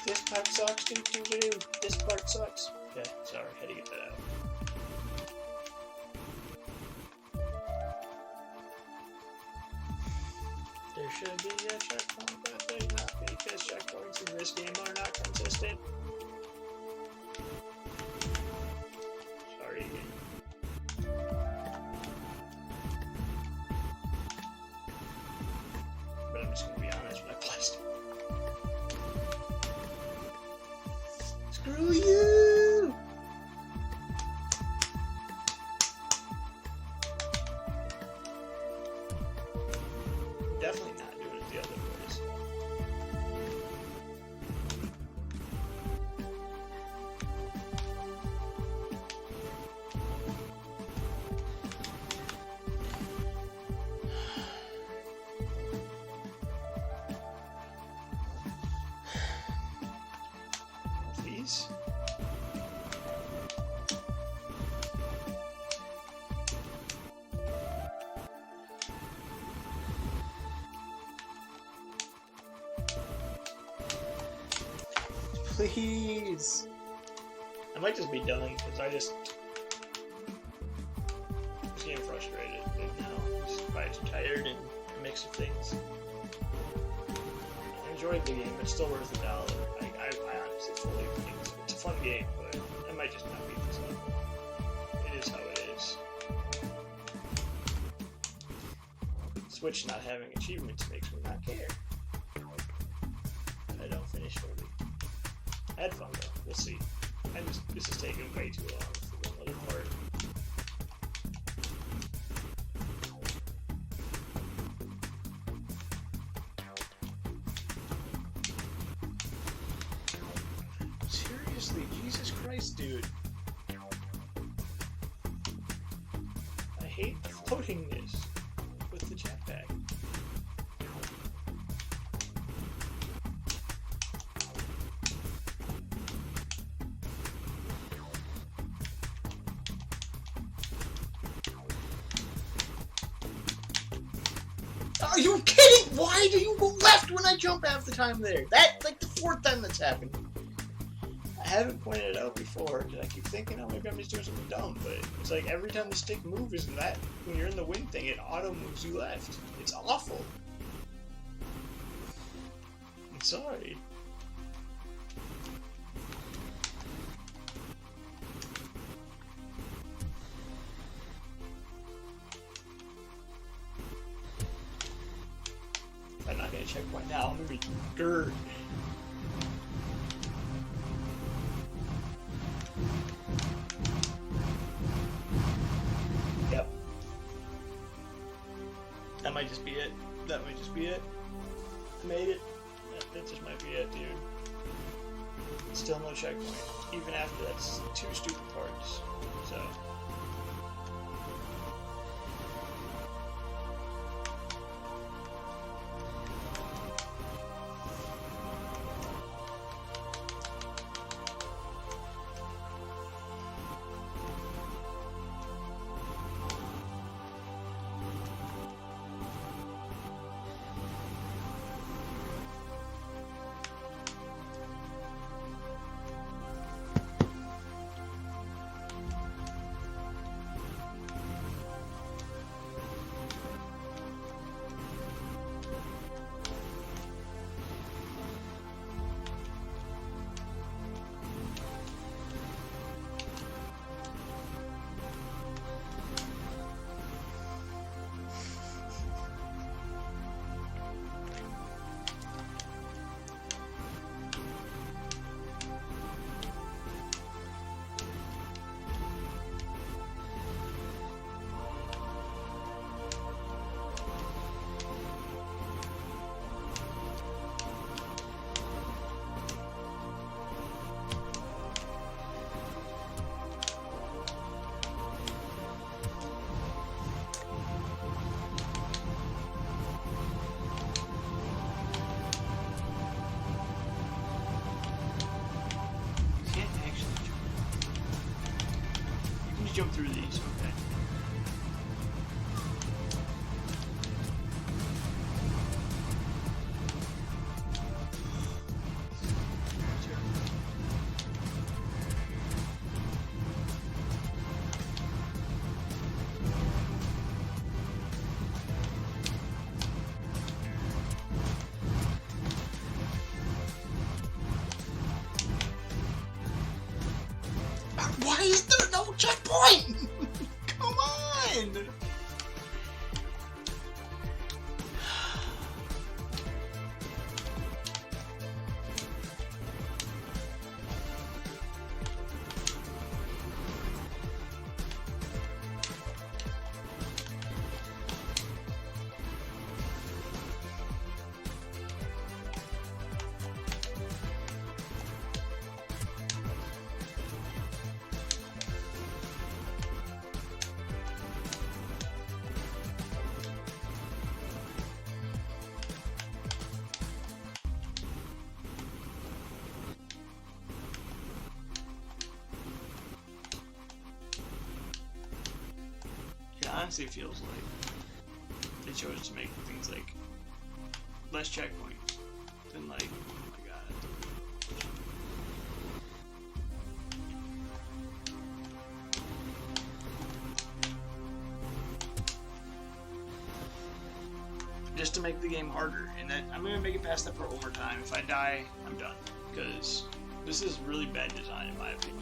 This part sucks, doo-doo-doo. This part sucks. Okay, sorry, had to get that out. There should be a checkpoint, but there's not, because checkpoints in this game are not consistent. Sorry again. But I'm just gonna be honest with my plastic. Screw you! Definitely not doing it the other ways. please. Please! I might just be done, because I'm getting frustrated right now. Just probably too tired and a mix of things. I enjoyed the game, it's still worth $1. I honestly fully think it's a fun game, but I might just not beat this up. It is how it is. Switch not having achievements makes me not care. I don't finish early. I had fun though. We'll see. This is taking way too long for one little part. Seriously, Jesus Christ, dude. I hate floating this with the jetpack. Are you kidding? Why do you go left when I jump half the time there? That's like the 4th time that's happened. I haven't pointed it out before because I keep thinking, oh, maybe I'm just doing something dumb, but it's like every time the stick moves, that when you're in the wind thing, it auto moves you left. It's awful. I'm sorry. I'm not gonna checkpoint now, I'm gonna be dirt. Yep. That might just be it. That might just be it. I made it. That just might be it, dude. Still no checkpoint. Even after that's 2 stupid parts. So. Jump through these, okay. Why is there no checkpoint? Come on! honestly feels like they chose to make things like less checkpoints than like, oh my god. Just to make the game harder, and that I'm gonna make it past that part one more time. If I die, I'm done, because this is really bad design in my opinion.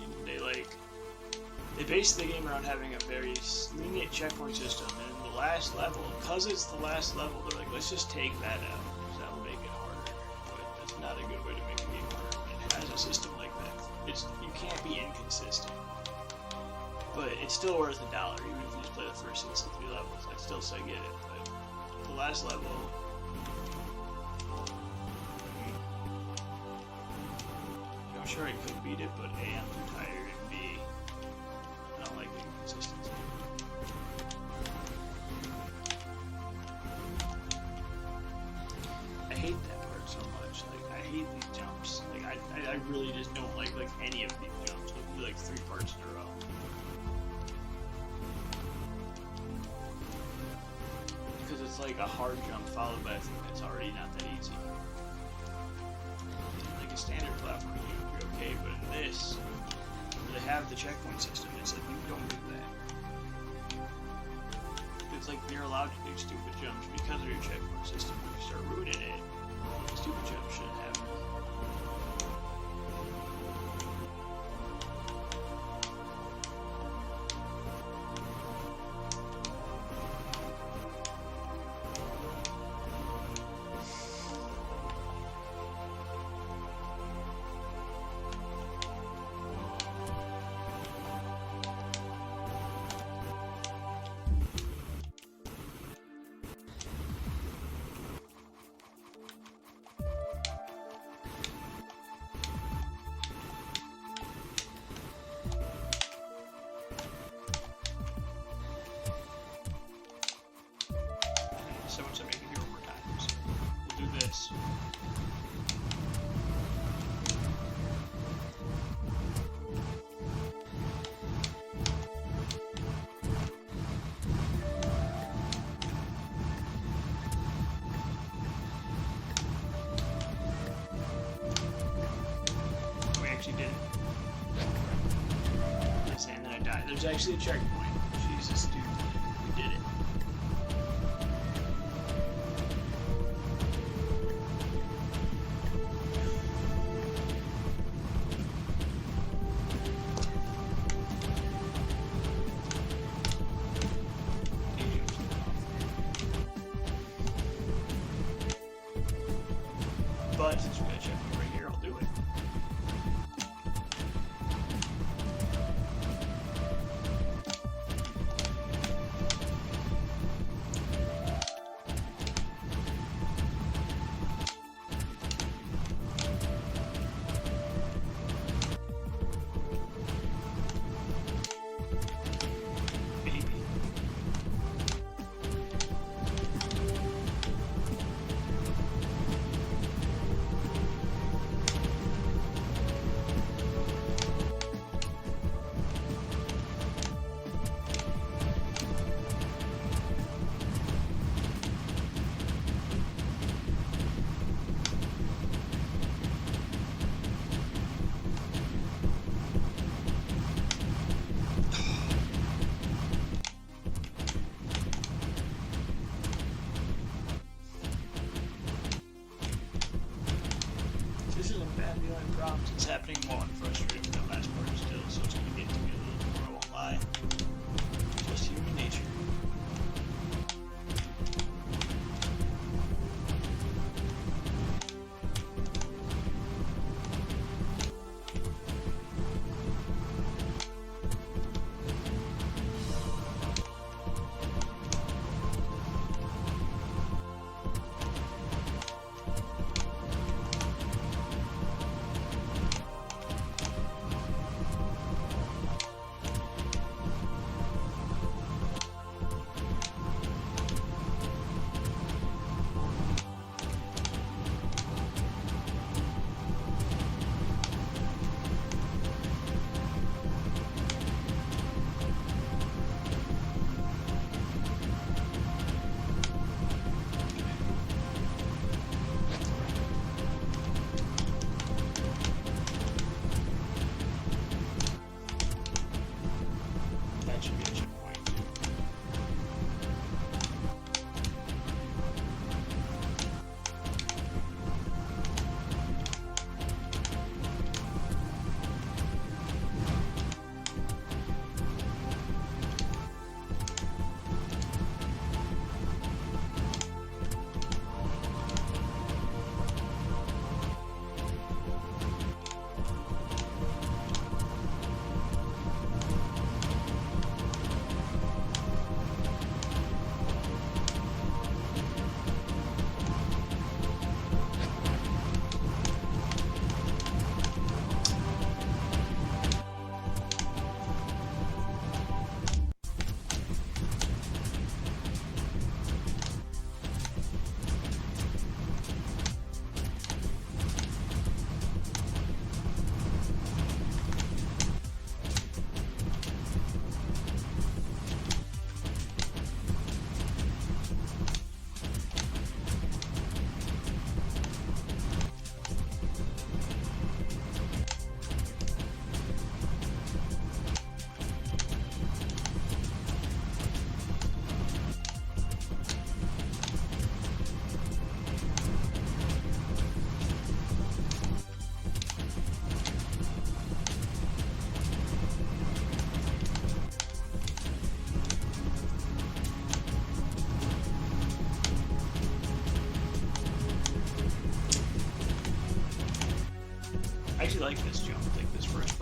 They base the game around having a very lenient checkpoint system, and in the last level, because it's the last level, they're like, let's just take that out, because that will make it harder. But that's not a good way to make a game harder when it has a system like that. You can't be inconsistent. But it's still worth $1, even if you just play the first 63 levels. I'd still say get it, but the last level... I'm sure I could beat it, but A, I'm too tired, and B, I don't like the inconsistency. I hate that part so much. Like, I hate these jumps. Like, I really just don't like any of these jumps. Like 3 parts in a row. Because it's like a hard jump followed by a thing that's already not that easy. Like a standard platform, you're okay, but in this, where they have the checkpoint system, it's like you don't do that. It's like you're allowed to do stupid jumps because of your checkpoint system. If you start ruining it, stupid jumps shouldn't happen. So much to make it here one more time. So we'll do this. We actually did it. Yes, and then I died. There's actually a checkpoint. Jesus, dude. We did it. But since we're going to check it right here, I'll do it.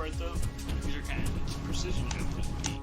part though, these are kind of precision jumpers with me.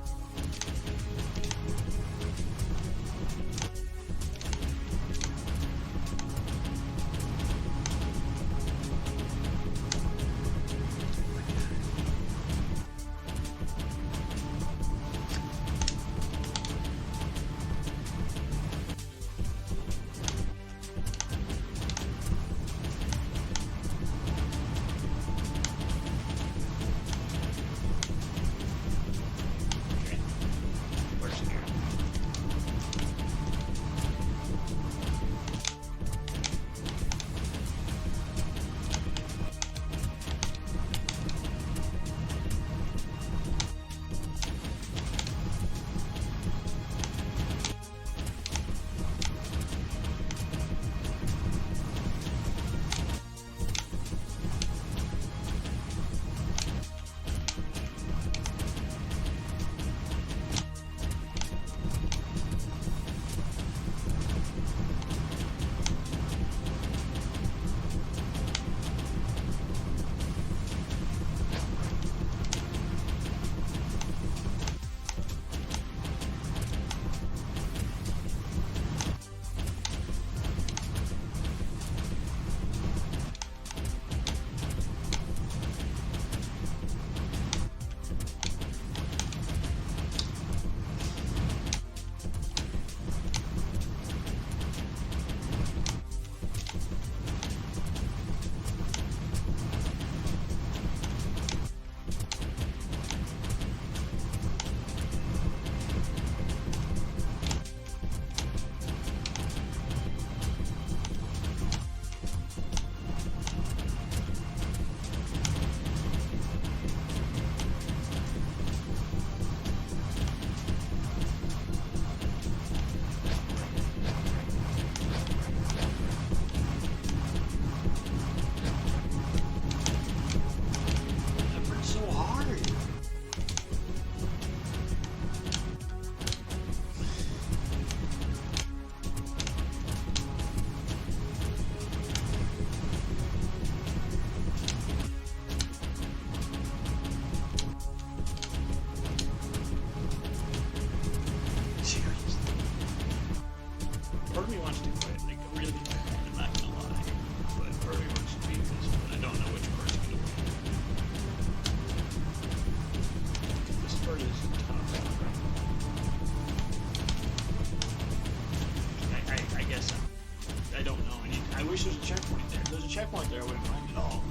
Checkpoint there, I wouldn't mind at all.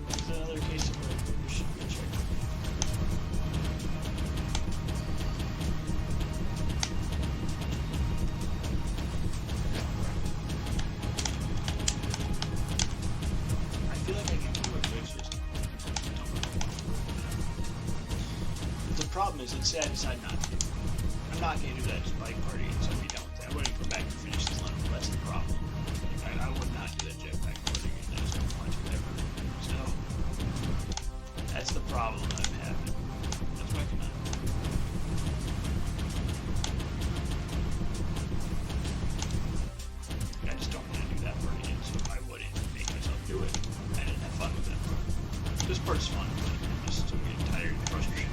It's another case of where there should be a checkpoint. I feel like I can do it, but it's just the problem is let's say I decide not to. I'm not going to do that just bike party and so be done with that. I wouldn't go back and finish this level. That's the problem. I would not do that jetpack boarding and I just don't want to ever. So that's the problem that I'm having. That's why I cannot. I just don't want to do that part again, so I wouldn't make myself do it. I didn't have fun with that part. This part's fun, but I'm just getting tired and frustrated.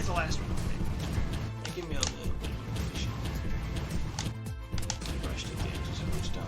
Last one, they give me a little bit of motivation. Brushed it again, just so it's done.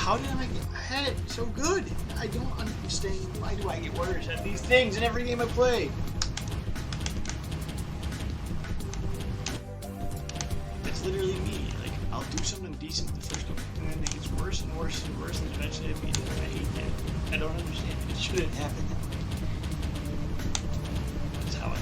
how did I get ahead so good? I don't understand. Why do I get worse at these things in every game I play? It's literally me. Like, I'll do something decent the first couple, and then it gets worse and worse and worse, and eventually I beat it. I hate that. I don't understand. It shouldn't happen. That's how I.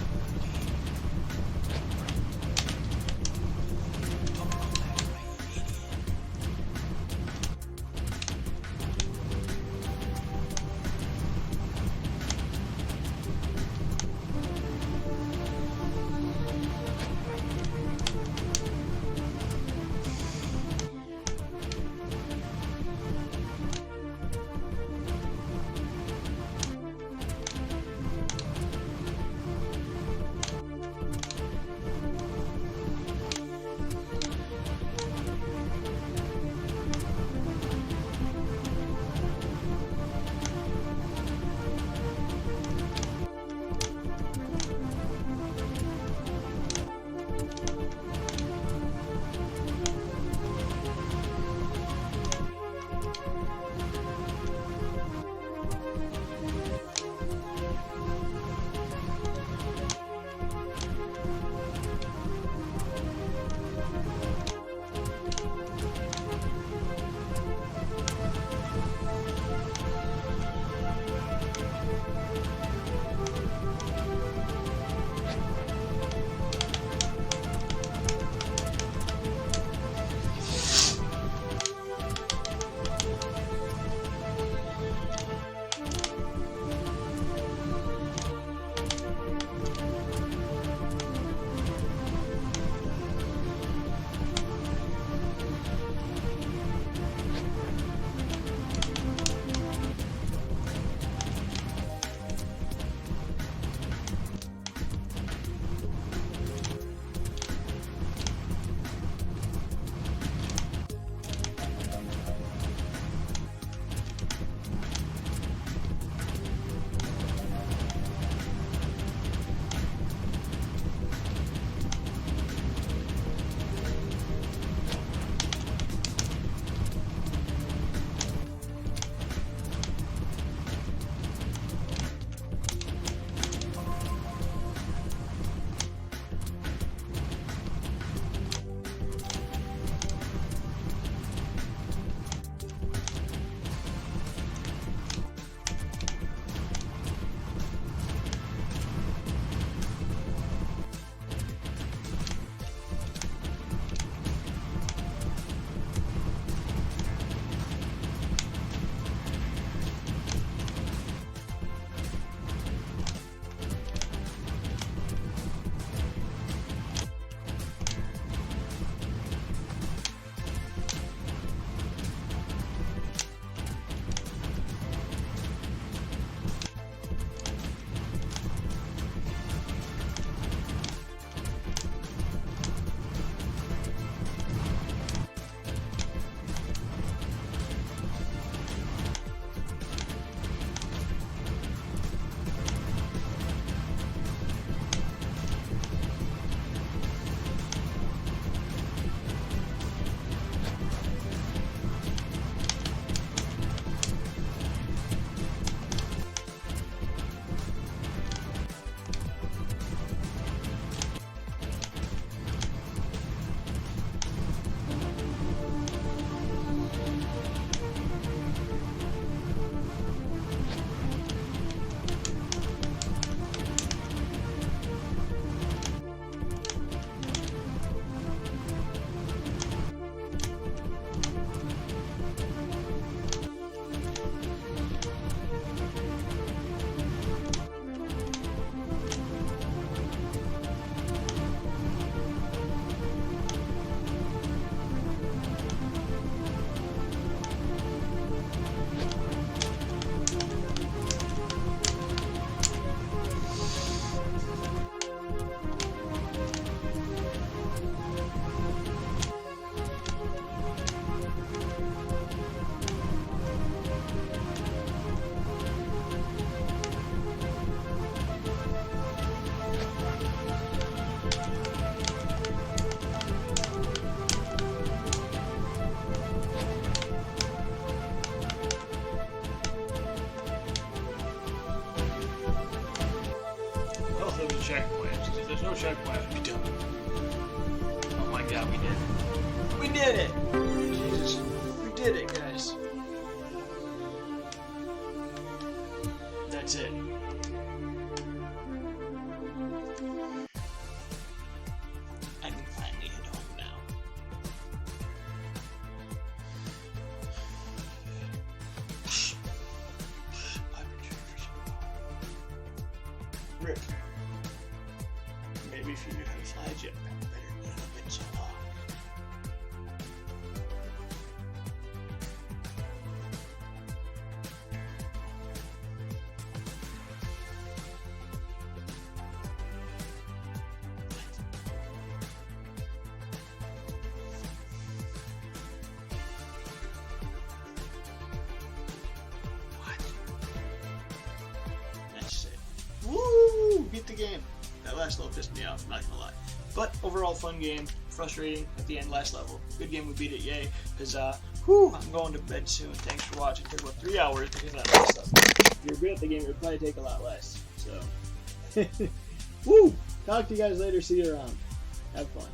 did it! Jesus, we did it, guys. That's it. I can finally head home now. I've been trying for so long. Rip. Maybe if you knew how to fly a jetpack better, it would have been so long. That's it. Woo! Beat the game. That last level pissed me off, I'm not gonna lie. But overall fun game, frustrating at the end, last level. Good game, we beat it, yay. Because, I'm going to bed soon. Thanks for watching. It took about 3 hours to get that last stuff. If you're good at the game, it would probably take a lot less. So, woo! Talk to you guys later, see you around. Have fun.